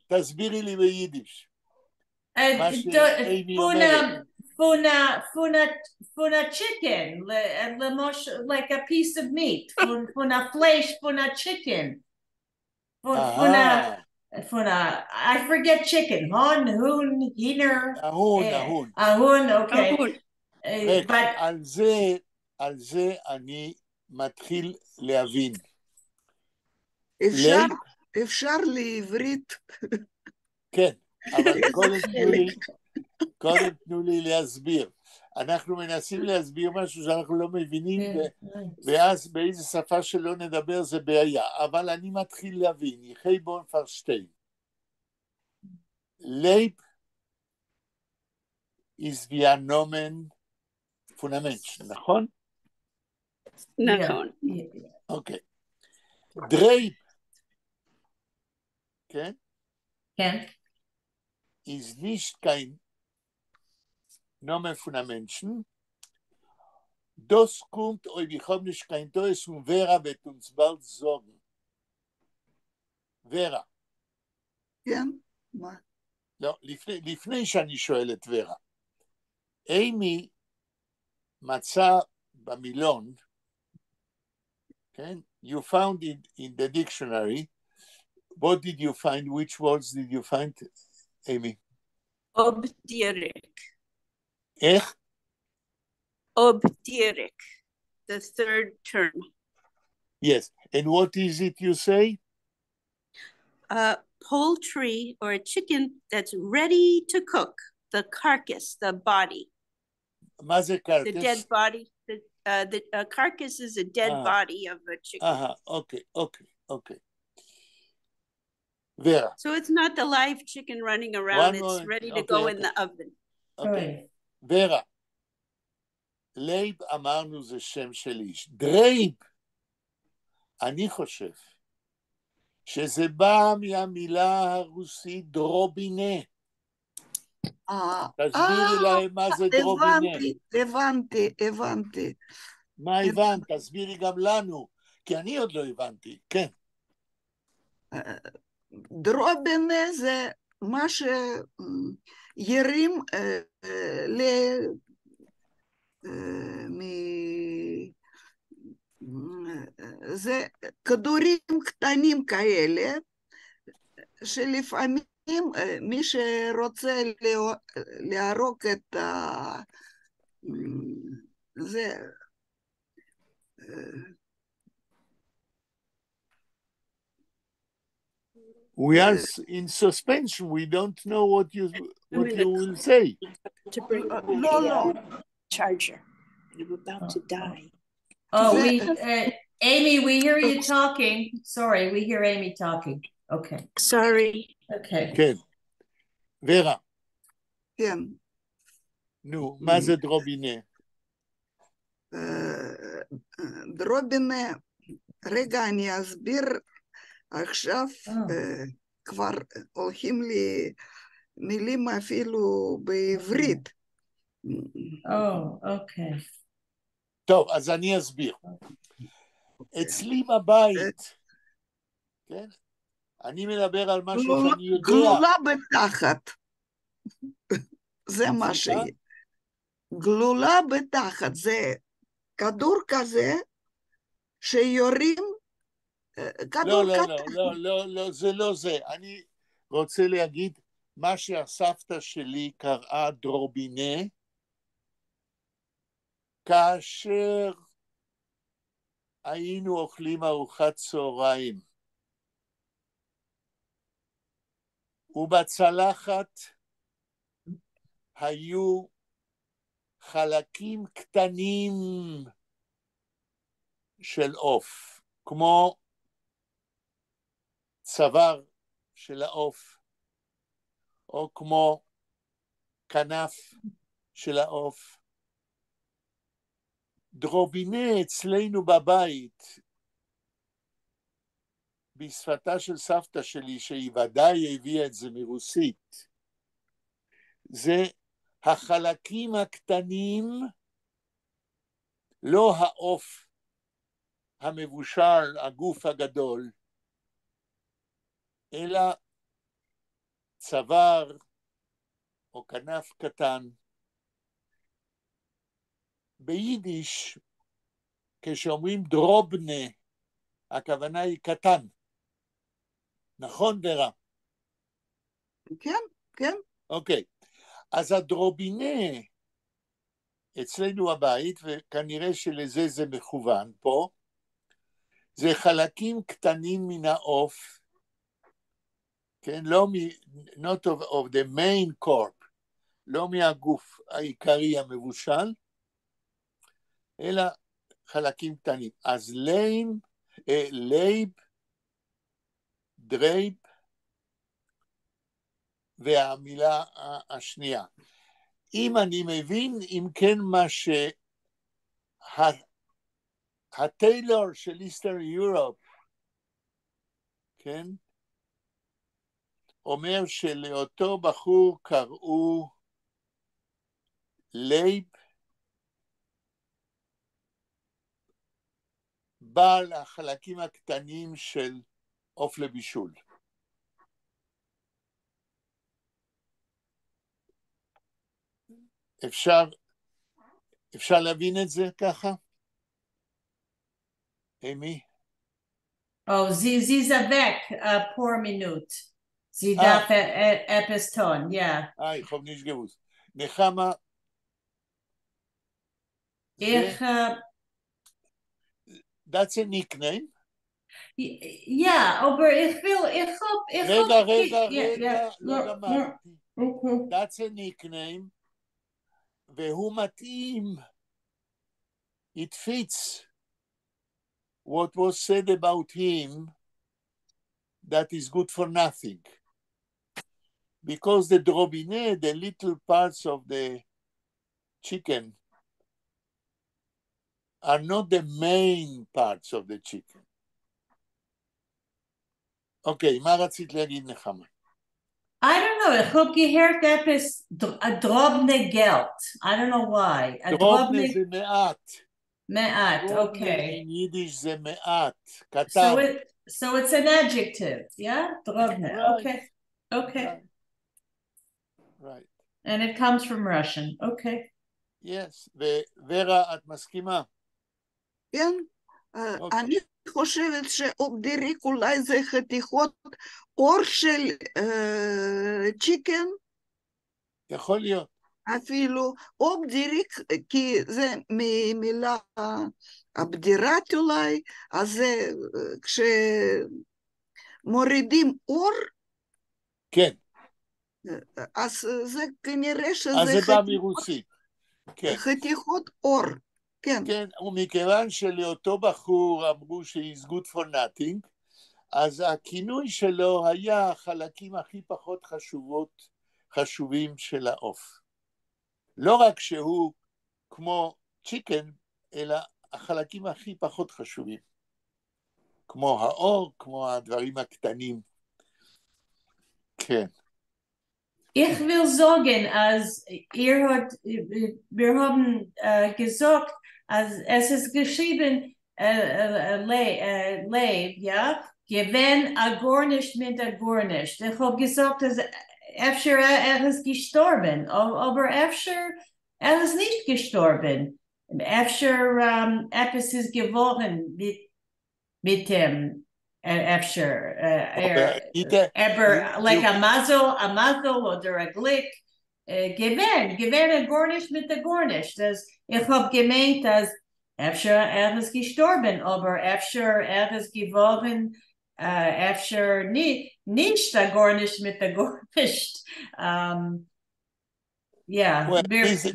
תסבירי לי ביידיש. מה שאימי אומרת. Funa chicken, like a piece of meat. Funa flesh, funa chicken. Funa, I forget chicken. Hoon, hiner. Ahun, okay. But על זה אני מתחיל להבין. אפשר לעברית? כן, אבל קודם תנו לי להסביר. אנחנו מנסים להסביר משהו שאנחנו לא מבינים, ואז באיזה שפה שלא נדבר זה בעיה. אבל אני מתחיל להבין, יחי בון פרשטיין. לייב is via nomen fundamental, נכון? נכון. אוקיי. דרייב, כן? כן. Ist nicht kein Nomen von einem Menschen. Das kommt, ob ich habe nicht kein Teues und Vera wird uns bald sagen. Vera. כן, מה? לא, לפני שאני שואל את ורה. אימי מצא במילון, כן? You found it in the dictionary. What did you find? Which words did you find, Amy? Obdirik. איך? Obdirik. The third term. Yes. And what is it you say? Poultry or a chicken that's ready to cook. The carcass, the body. מה זה carcass? The dead body. The carcass is a dead body of a chicken. Okay. Vera. So it's not the live chicken running around. It's ready to go in the oven. Okay. Vera. לייב אמרנו זה שם של איש. דרייב. אני חושב שזה בא מהמילה הרוסית דרובינה. תסבירי להם מה זה דרובינה. הבנתי. מה הבנת? תסבירי גם לנו, כי אני עוד לא הבנתי. כן. דרובינה זה מה שירים זה כדורים קטנים כאלה, שלפעמים מי שרוצה להרוג את זה, We are in suspension. We don't know what you will say. To bring up the charger. I'm about to die. Amy, we hear you talking. Sorry, we hear Amy talking. Okay. Sorry. Okay. כן. ורה. כן. נו, מה זה דרובינה? דרובינה, רגע, אני אסביר. עכשיו כבר הולכים לי מילים אפילו בעברית. אוקיי. טוב, אז אני אסביר. אצלי בבית, כן? אני מדבר על משהו שאני יודע. גלולה בתחת. זה מה שיהיה. גלולה בתחת, זה כדור כזה שיורים, כדור קטן. לא, זה לא זה. אני רוצה להגיד, מה שהסבתא שלי קראה דרובינה, כאשר היינו אוכלים ארוחת צהריים, ובצלחת היו חלקים קטנים של עוף, כמו צוואר של העוף, או כמו כנף של העוף. דרובינה אצלנו בבית, בשפתה של סבתא שלי, שהיא ודאי הביאה את זה מרוסית, זה החלקים הקטנים, לא העוף המבושל, הגוף הגדול, אלא צוואר או כנף קטן. ביידיש, כשאומרים דרובנה, הכוונה היא קטן. נכון, ורה? כן, כן. אוקיי. אז הדרובינה אצלנו הבית, וכנראה שלזה זה מכוון פה, זה חלקים קטנים מן העוף, כן? לא not of the main corp, לא מהגוף העיקרי המבושל, אלא חלקים קטנים. אז לייב, דרייב, והמילה השנייה. אם אני מבין, אם כן מה הטיילור של איסטרן יורופ, כן? אומר שלאותו בחור קראו לייב, בעל החלקים הקטנים של עוף לבישול. אפשר להבין את זה ככה? אמי? Sie zavek, por minut. Sie darf etwas tun, ja. Ich hab nicht gewusst. נחמה, that's a nickname? Ja, aber ich will, רגע, לא גמרתי. That's a nickname, והוא מתאים. It fits what was said about him that is good for nothing. Because the drobine, the little parts of the chicken, are not the main parts of the chicken. Okay, מה רצית להגיד, נחמה? I don't know, ich habe gehört etwas, drobne Geld. I don't know why. drobne זה מעט. מעט, okay. In Yiddish זה מעט, קטן. So it's an adjective, yeah? Drobne, right. Okay. Right. And it comes from Russian, okay. Yes, ורה, את מסכימה? כן, אני חושבת שאובדיריק אולי זה חתיכות אור של צ'יקן. יכול להיות. אפילו אובדיריק, כי זה ממילה אבדירת אולי, אז זה כשמורידים אור, כן. אז זה כנראה שזה אז זה בא מרוסית. כן. חתיכות אור. כן. כן, ומכיוון שלאותו בחור אמרו he's good for nothing, אז הכינוי שלו היה החלקים הכי פחות חשובים של העוף. לא רק שהוא כמו צ'יקן, אלא החלקים הכי פחות חשובים. כמו האור, כמו הדברים הקטנים. כן. Ich will sagen, als wir haben gesagt, als es ist geschrieben, Leib, ja, gewinn a gornisch mit a gornisch. Ich habe gesagt, dass efter ist gestorben, aber efter ist nicht gestorben. Efter etwas ist geworden mit dem efter aber like a mazel oder a glick gewinn a gornish mit der gornish. Das ich hab gemeint, dass efter ist gestorben, aber efter ist geworden efter nicht a gornish mit der gornish. Yeah. Well, this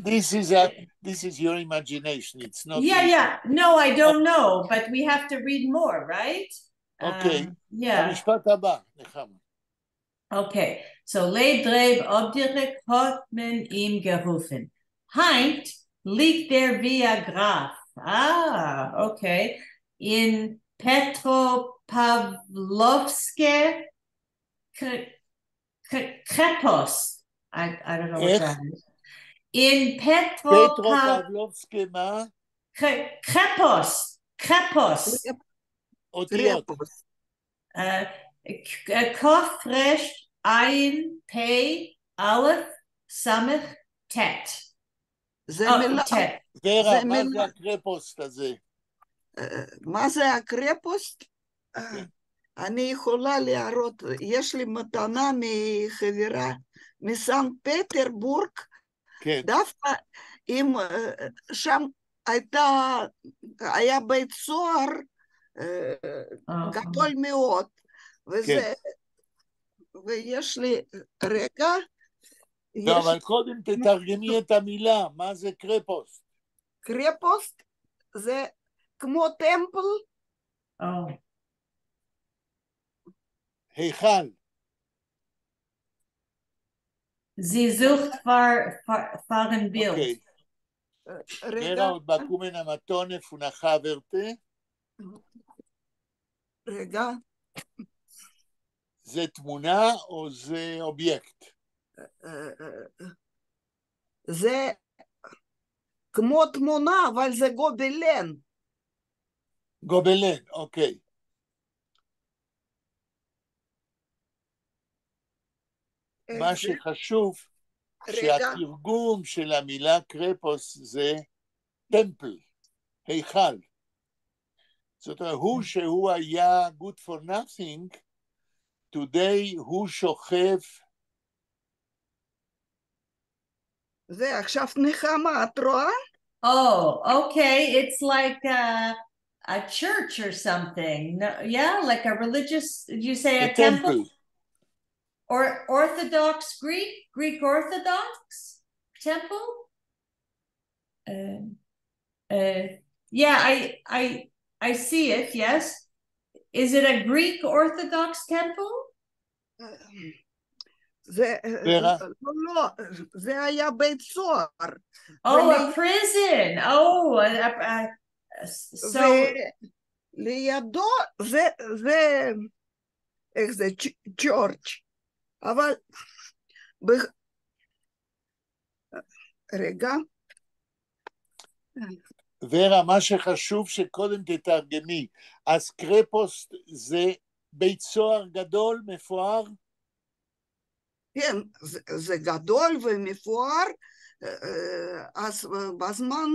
is your imagination. It's not. Yeah. No, I don't know, but we have to read more, right? Okay. Yeah. המשפט הבא, נחמה. Okay, so Leibdreib obdirekt hat man ihm gerufen. Heint liegt der via Graf. Okay. In Petropavlovske Krepos. I don't know what that is. In Petropavlovske מה? Krepos. אותיות. Kof resh ayin pei aleph samech tet. זה מילה. ורה, מה זה הקרפוסט הזה? מה זה הקרפוסט? אני יכולה להראות, יש לי מתנה מחברה מסנט פטרבורג, דווקא אם שם היה בית סוהר גדול מאוד, ויש לי רגע. לא, אבל קודם תתרגמי את המילה, מה זה קרפוסט? קרפוסט זה כמו טמפל. היכל. Sie sucht fahren Bild. ורה עוד בקומן המתון פונחה ורתה. רגע. זה תמונה או זה אובייקט? זה כמו תמונה, אבל זה גובלן. גובלן, אוקיי. מה שחשוב, שהתרגום של המילה קרפוס זה טמפל, היכל. זאת אומרת, הוא שהוא היה good for nothing, today הוא שוכב. זה עכשיו נחמה, את רואה? Oh, okay. It's like a church or something. No, yeah, like a religious, did you say a temple? Or Orthodox Greek Orthodox temple? Yeah, I see it, yes. Is it a Greek Orthodox temple? זה היה בית סוהר. Oh, a prison. Oh, so... לידו זה, איך זה, צ'ורץ'. אבל, רגע. ורה, מה שחשוב שקודם תתרגמי, אז קרפוסט זה בית סוהר גדול, מפואר? כן, זה גדול ומפואר, אז בזמן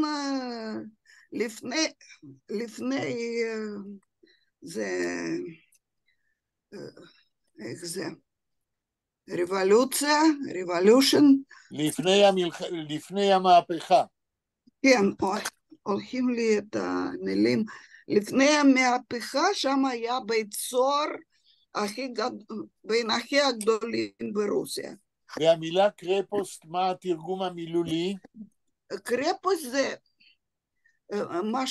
לפני זה, איך זה, revolution. לפני המהפכה. כן, הולכים לי את המילים. לפני המהפכה שם היה בית סוהר בין הכי הגדולים ברוסיה. והמילה קרפוסט, מה התרגום המילולי? קרפוסט זה מה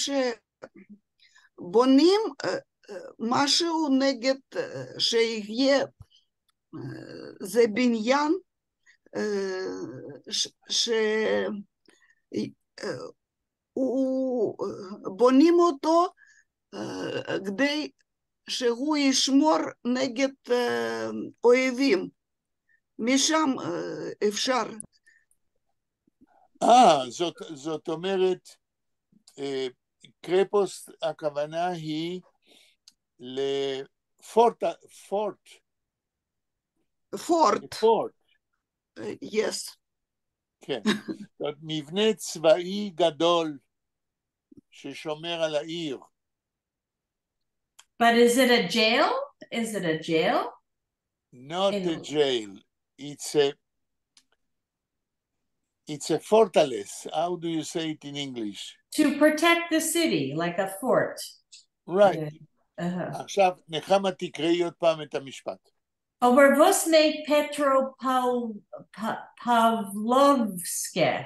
שבונים משהו נגד שיהיה, זה בניין שבונים אותו כדי שהוא ישמור נגד אויבים. משם אפשר. זאת אומרת, קרפוס, הכוונה היא לפורט. פורט. Yes. כן. זאת אומרת, מבנה צבאי גדול ששומר על העיר. But is it a jail? Is it a jail? Not a jail. It's a fortaleza. How do you say it in English? To protect the city, like a fort. Right. עכשיו, נחמה, תקראי עוד פעם את המשפט. Over Vosne Petro Pavlovske.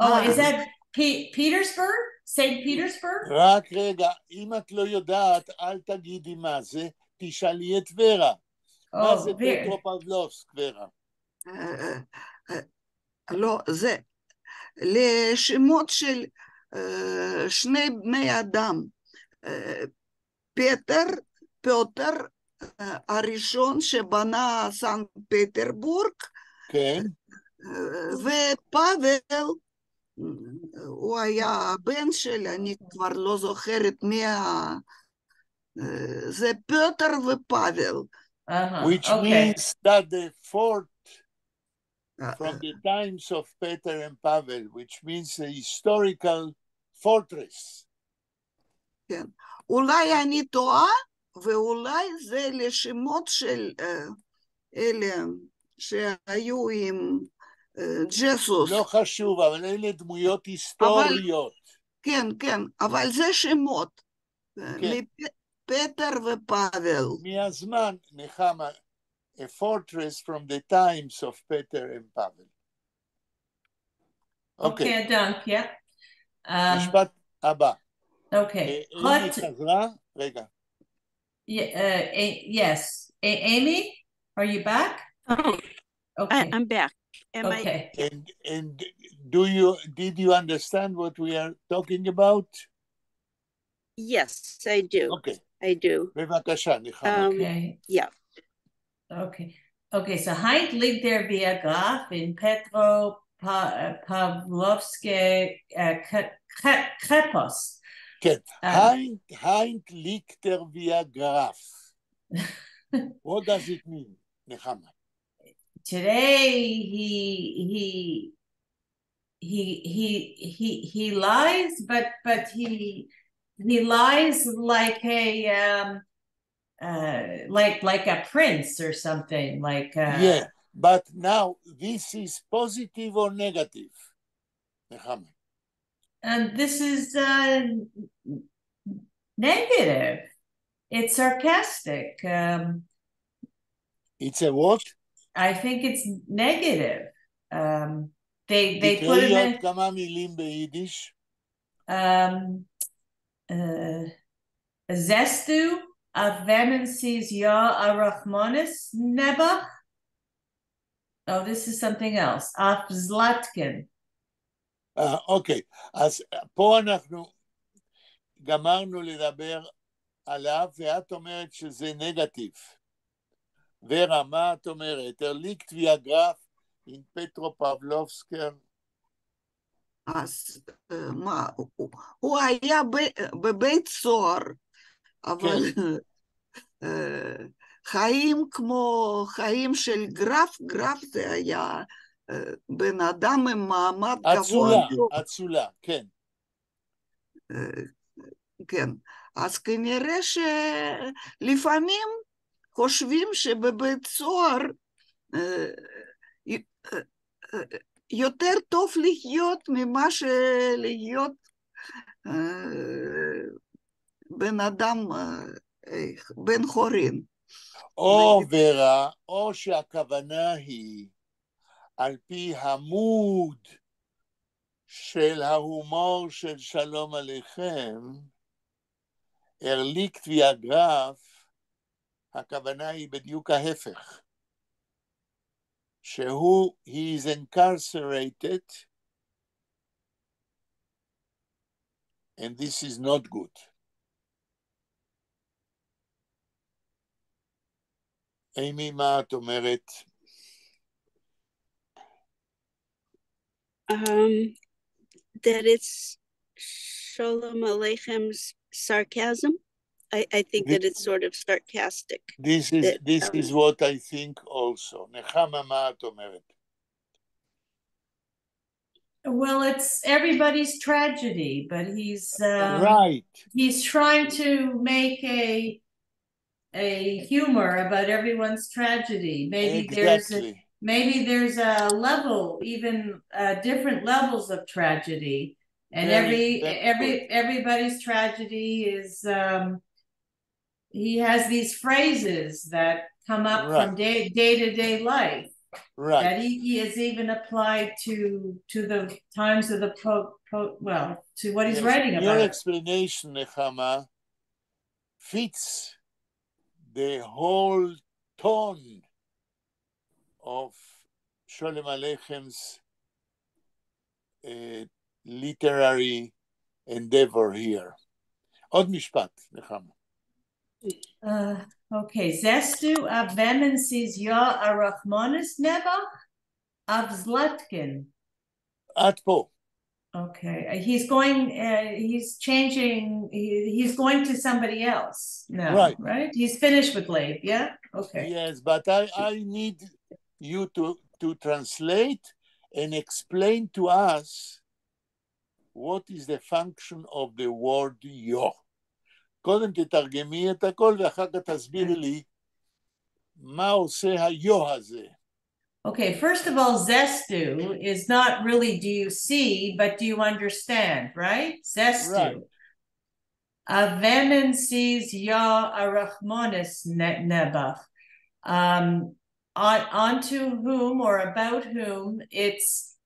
Oh, is that Petersburg? St. Petersburg? רק רגע, אם את לא יודעת, אל תגידי מה זה, תשאלי את ורה. מה זה פטרו פבלובסק, ורה? לא, זה לשמות של שני בני אדם. פיוטר הראשון שבנה סנט פטרבורג, כן. ופאבל, הוא היה הבן של, אני כבר לא זוכרת מי זה פיוטר ופאבל. Which means that the fort from the times of Peter and Pavel, which means a historical fortress. כן. אולי אני טועה, ואולי זה לשמות של אלה שהיו עם ג'סוס. לא חשוב, אבל אלה דמויות היסטוריות. כן, כן, אבל זה שמות. מפטר ופאבל. מהזמן, נחמה, a fortress from the times of Peter and Pavel. Okay, done, yeah. משפט הבא. Okay. אמי חזרה? רגע. Yes. Amy, are you back? Oh, okay. I'm back. Okay. And did you understand what we are talking about? Yes, I do. Okay. I do. בבקשה, נחמה. Okay. Yeah. Okay. Okay, so Heint liegt der Biograf in Petro Pavlovske Krepos. כן, Heint liegt der Biograf. What does it mean, נחמה? Today he lies, but he lies like a like a prince or something, like yeah, but now this is positive or negative, נחמה? And this is negative. It's sarcastic. It's a what? I think it's negative. They put him in. כמה מילים ביידיש? Zestu Avemensis Ya Arachmanis Nebach. Oh, this is something else. Afzlatkin. אוקיי, אז פה אנחנו גמרנו לדבר עליו, ואת אומרת שזה נגטיב. ורה, מה את אומרת? erliegt wie Graf in Petro Pavlovsker. אז מה, הוא היה בבית סוהר, אבל חיים כמו חיים של גרף, גרף זה היה בן אדם עם מעמד גבוה. אצולה, כן. כן, אז כנראה שלפעמים חושבים שבבית סוהר יותר טוב לחיות ממה שלהיות בן אדם, בן חורין. או ורה, או שהכוונה היא על פי המוד של ההומור של שלום עליכם, erliegt wie הגרף, הכוונה היא בדיוק ההפך. שהוא, he is incarcerated, and this is not good. אימי, מה את אומרת? That it's Shalom Aleicham's sarcasm. I think that it's sort of sarcastic. This is what I think also. נחמה, מה את אומרת? Well, it's everybody's tragedy, but he's right. He's trying to make a humor about everyone's tragedy. Maybe there's a level, even different levels of tragedy, and everybody's tragedy is. He has these phrases that come up from day to day life. Right. That he is even applied to the times of the to what he's writing about. Your explanation, Nechama, fits the whole tone of Sholem Aleicham's literary endeavor here. עוד משפט, נחמה. Okay, Zestu ab Vemen says Ya Arachmanis Nebach ab Zlatkin. At po. Okay, he's going. He's changing. He's going to somebody else now, right? He's finished with Leib, yeah. Okay. Yes, but I need you to translate and explain to us what is the function of the word yo. קודם תתרגמי את הכל ואחר כך תסבירי לי מה עושה היו הזה. Okay, first of all, Zestu is not really do you see, but do you understand, right? Zestu. Avemen sees Ya Arachmonis Nebach. Onto whom or about whom it's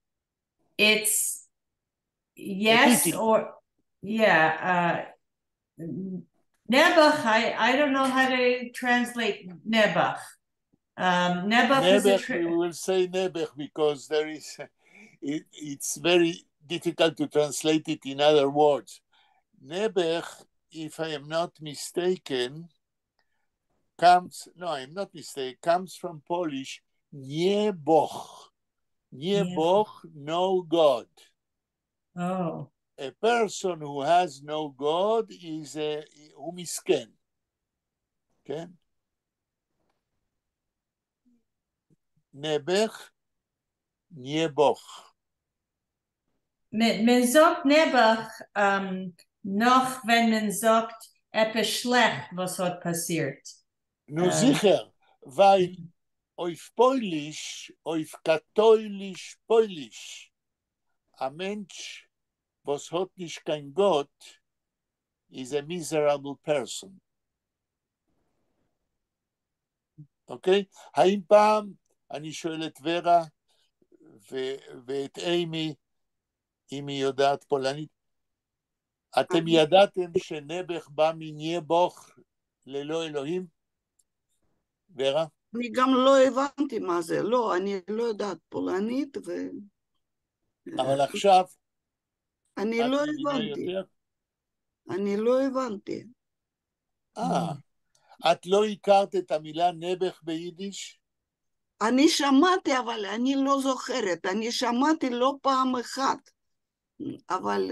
yes or yeah. Nebuch, I don't know how to translate Nebuch. Nebuch, we will say Nebuch because there is, it's very difficult to translate it in other words. Nebuch, if I am not mistaken, comes from Polish, nieboch. Nieboch, no God. Oh. A person who has no God is a misken. Okay? Nebech, nieboch. Men sagt Nebach, noch wenn man sagt, etwas schlecht, was hat passiert. Nu sicher, weil auf Polish, auf katholisch Polish, a Mensch, was hat nicht kein Gott, is a miserable person. אוקיי? האם פעם, אני שואל את ורה ואת אימי, אם היא יודעת פולנית, אתם ידעתם שנבח בא מניבוך ללא אלוהים? ורה? אני גם לא הבנתי מה זה, לא, אני לא יודעת פולנית אבל עכשיו, אני לא הבנתי. אני לא הבנתי. את לא הכרת את המילה נבח ביידיש? אני שמעתי, אבל אני לא זוכרת. אני שמעתי לא פעם אחת, אבל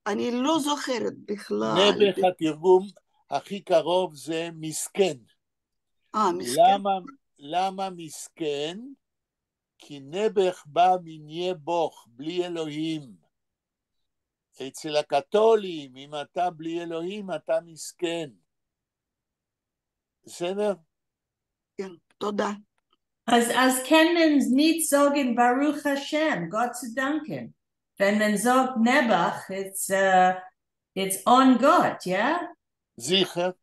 אני לא זוכרת בכלל. נבח, התרגום הכי קרוב זה מסכן. מסכן? למה מסכן? כי נבח בא מניבוך, בלי אלוהים. אצל הקתולים, אם אתה בלי אלוהים, אתה מסכן. בסדר? כן, תודה. אז kann man nicht sagen Baruch Hashem, Gott zu danken. Wenn man sagt Nebuch, it's on Gott, ja? Sicher.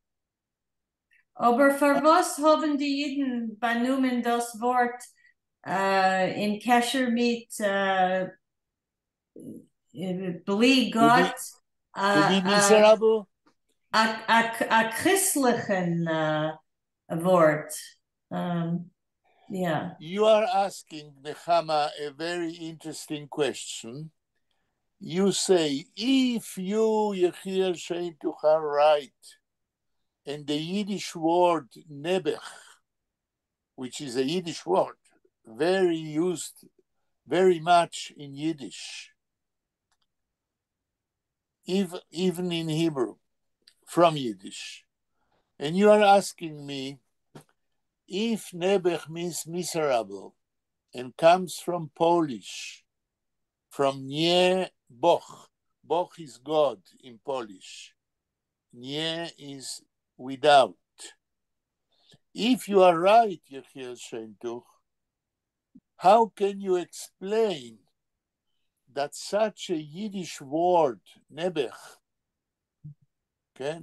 Aber für was haben die Jiden benommen das Wort in Kesher mit bli Gott to be miserable? A christlichen Wort. Yeah. You are asking, Nechama, a very interesting question. You say, if you, Yechiel Shein Tuchar, write And the Yiddish word nebech, which is a Yiddish word, very used very much in Yiddish, even in Hebrew, from Yiddish. And you are asking me if nebech means miserable and comes from Polish, from nie boch. Boch is God in Polish. Nie is without. If you are right, Yechiel Sheintuch, how can you explain that such a Yiddish word, nebech, okay?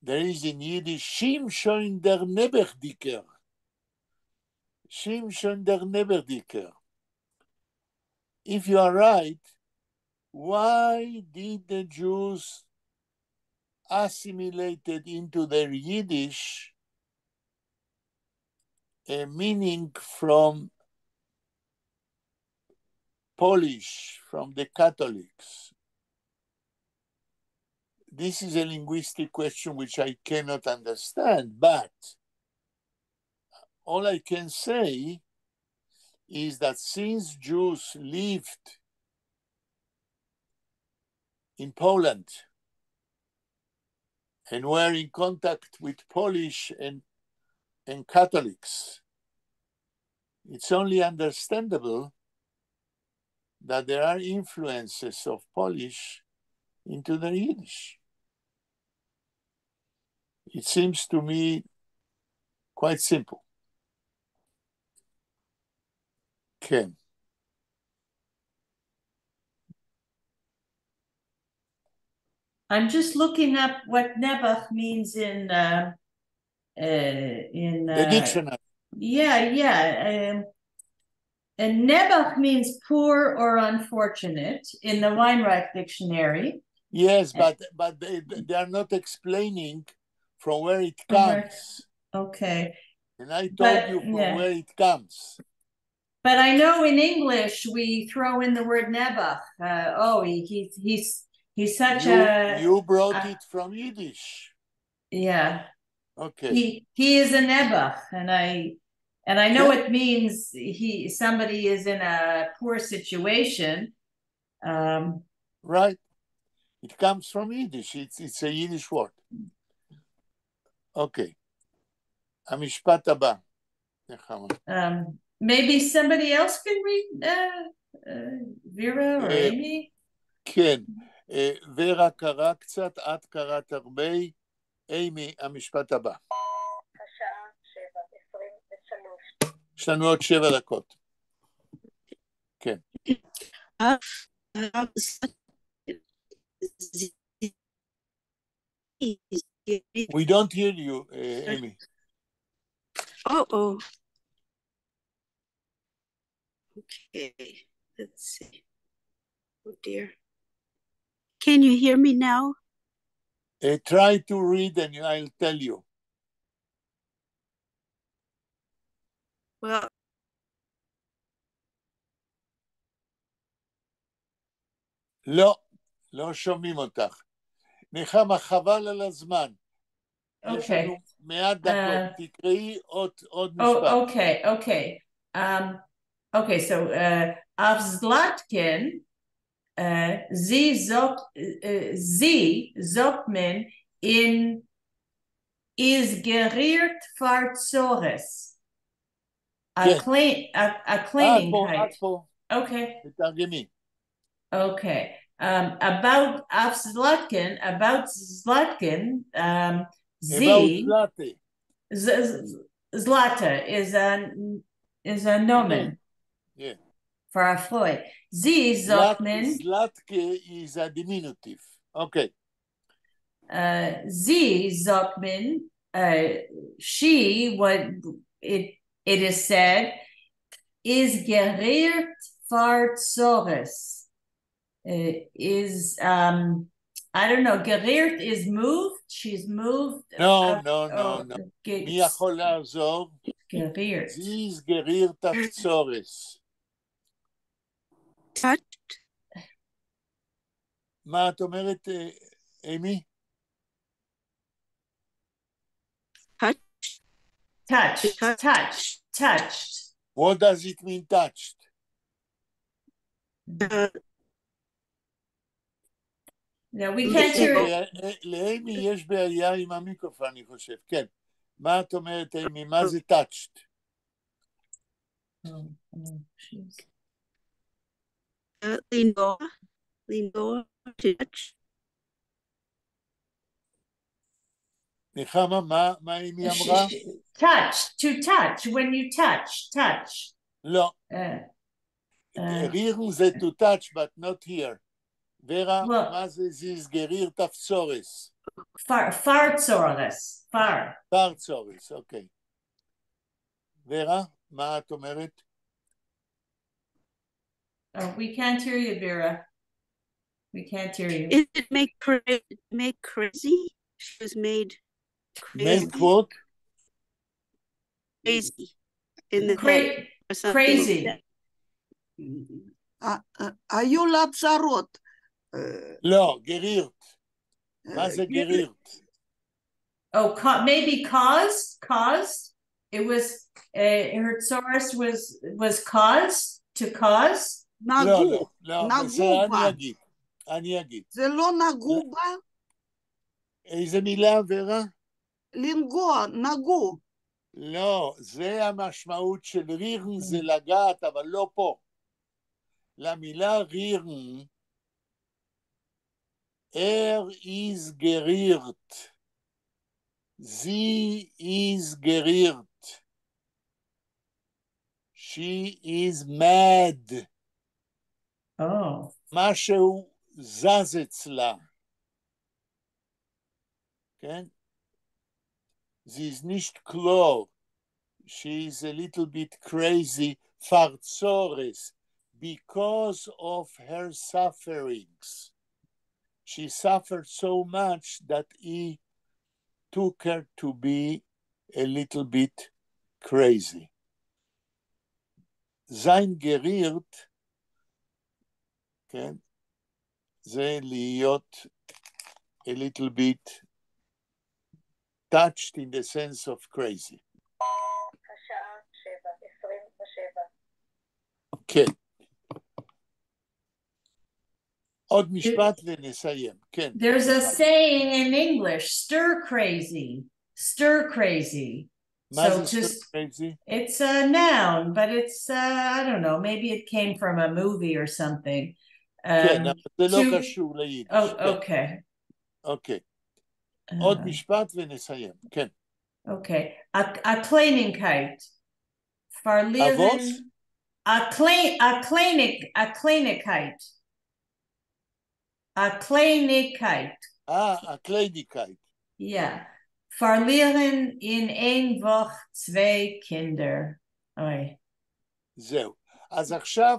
There is in Yiddish, Shimshon der Nebechdiker. Shimshon der Nebechdiker. If you are right, why did the Jews assimilated into their Yiddish a meaning from Polish, from the Catholics? This is a linguistic question which I cannot understand, but all I can say is that since Jews lived in Poland and were in contact with Polish and Catholics, it's only understandable that there are influences of Polish into the Yiddish. It seems to me quite simple. Ken. I'm just looking up what Nebuch means in The dictionary. Yeah. And Nebuch means poor or unfortunate in the Weinreich dictionary. Yes, but they are not explaining from where it comes. Okay. And I told you from where it comes. But I know in English we throw in the word Nebuch. He's such You brought it from Yiddish. Yeah. Okay. He is a Nebuch, and I know it means somebody is in a poor situation. Right. It comes from Yiddish. It's a Yiddish word. Okay. המשפט הבא. Maybe somebody else can read, Vera or Amy? כן. ורה קרא קצת, את קראת הרבה. אימי, המשפט הבא. השעה 7:23. יש לנו עוד 7 דקות. כן. We don't hear you, Amy. Oh. Okay, let's see. Oh dear. Can you hear me now? Try to read and I'll tell you. Well, לא שומעים אותך. נחמה, חבל על הזמן. יש לנו 100 דקות. תקראי עוד משפט. Okay, so auf Zlatkin, sie sagt man in isgeriert Farzores. A Kleinigkeit. עד פה. Okay. תתרגמי. Okay. About Zlatkin, Zlata is a nomen. Yeah. For a Freud. Sie sagt man. Zlatke is a diminutive. Okay. Sie sagt man. She, what it is said, is geriert Farzores. Is I don't know. Geriert is moved. She's moved. No. מי יכול לעזור? גרירת. זיז גרירת הקצורס. touched. מה את אומרת, אימי? touched. What does it mean, touched? No, we can't hear it. לאמי יש בעיה עם המיקרופון, אני חושב. כן. מה את אומרת, אמי? מה זה touched? לנגוע, touch. נחמה, מה אמי אמרה? To touch, when you touch. לא. רירן זה to touch, but not here. ורה, מה זה זיז גריר תפסורס? פרצורס. פרצורס, אוקיי. ורה, מה את אומרת? Oh, we can't hear you, Vera. We can't hear you. Is it make crazy? She was made crazy. Make what? Crazy. In the head or something. Crazy. היו לה צרות. לא, גרירת. מה זה גרירת? Oh, maybe caused. It was, her source was caused, to cause. נגעו. לא, נגעו בה. אני אגיד. זה לא נגעו בה? איזה מילה, ורה? לנגוע, נגעו. לא, זה המשמעות של רירן, זה לגעת, אבל לא פה. למילה רירן, is geriert. Sie is geriert. She is mad. Oh. משהו זז אצלה. כן? Sie ist nicht klar. She is a little bit crazy, farzores, because of her sufferings. She suffered so much that he took her to be a little bit crazy. Sein geriert, כן? זה להיות a little bit touched in the sense of crazy. כן. עוד משפט ונסיים. כן. There's a saying in English, stir crazy. מה So זה stir crazy? It's a noun, but it's, I don't know, maybe it came from a movie or something. כן, אבל זה לא קשור ליידיש. אוקיי. אוקיי. עוד משפט ונסיים, כן. אוקיי. Kleinigkeit. אבוס? Kleinigkeit. Kleinigkeit. Ja. Verlieren in ein Woche 2 Kinder. אוי. זהו. אז עכשיו,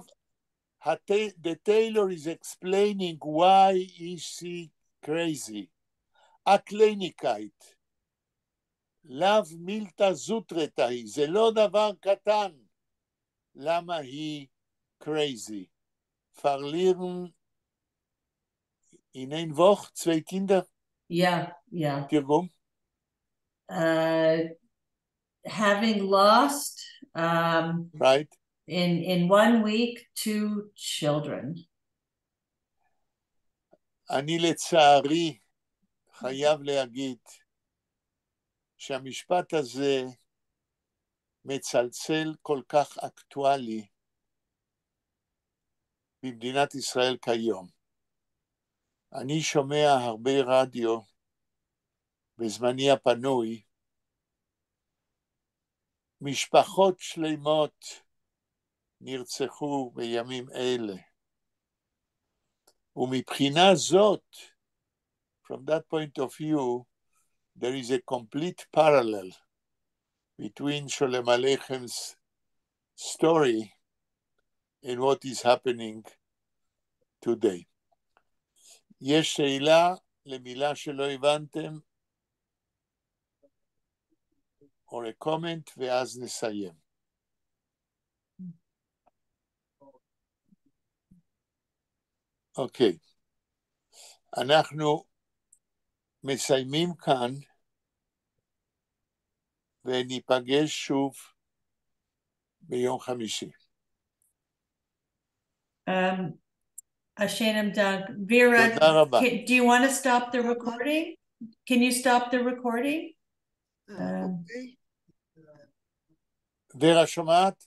the tailor is explaining why is she crazy. Kleinigkeit. לאו מילתא זוטרתא היא. זה לא דבר קטן. למה היא crazy? Verlieren in ein Woche 2 Kinder? Ja. תרגום? Having lost right. in 1 week 2 children. אני לצערי חייב להגיד שהמשפט הזה מצלצל כל כך אקטואלי במדינת ישראל כיום. אני שומע הרבה רדיו בזמני הפנוי, משפחות שלמות נרצחו בימים אלה. ומבחינה זאת, from that point of view, there is a complete parallel between Sholem Aleichen's story and what is happening today. יש שאלה למילה שלא הבנתם? or a comment ואז נסיים. אוקיי. אנחנו מסיימים כאן וניפגש שוב ביום חמישי. Hashanam Dunk. Vera, do you want to stop the recording? Can you stop the recording? אוקיי. ורה שומעת?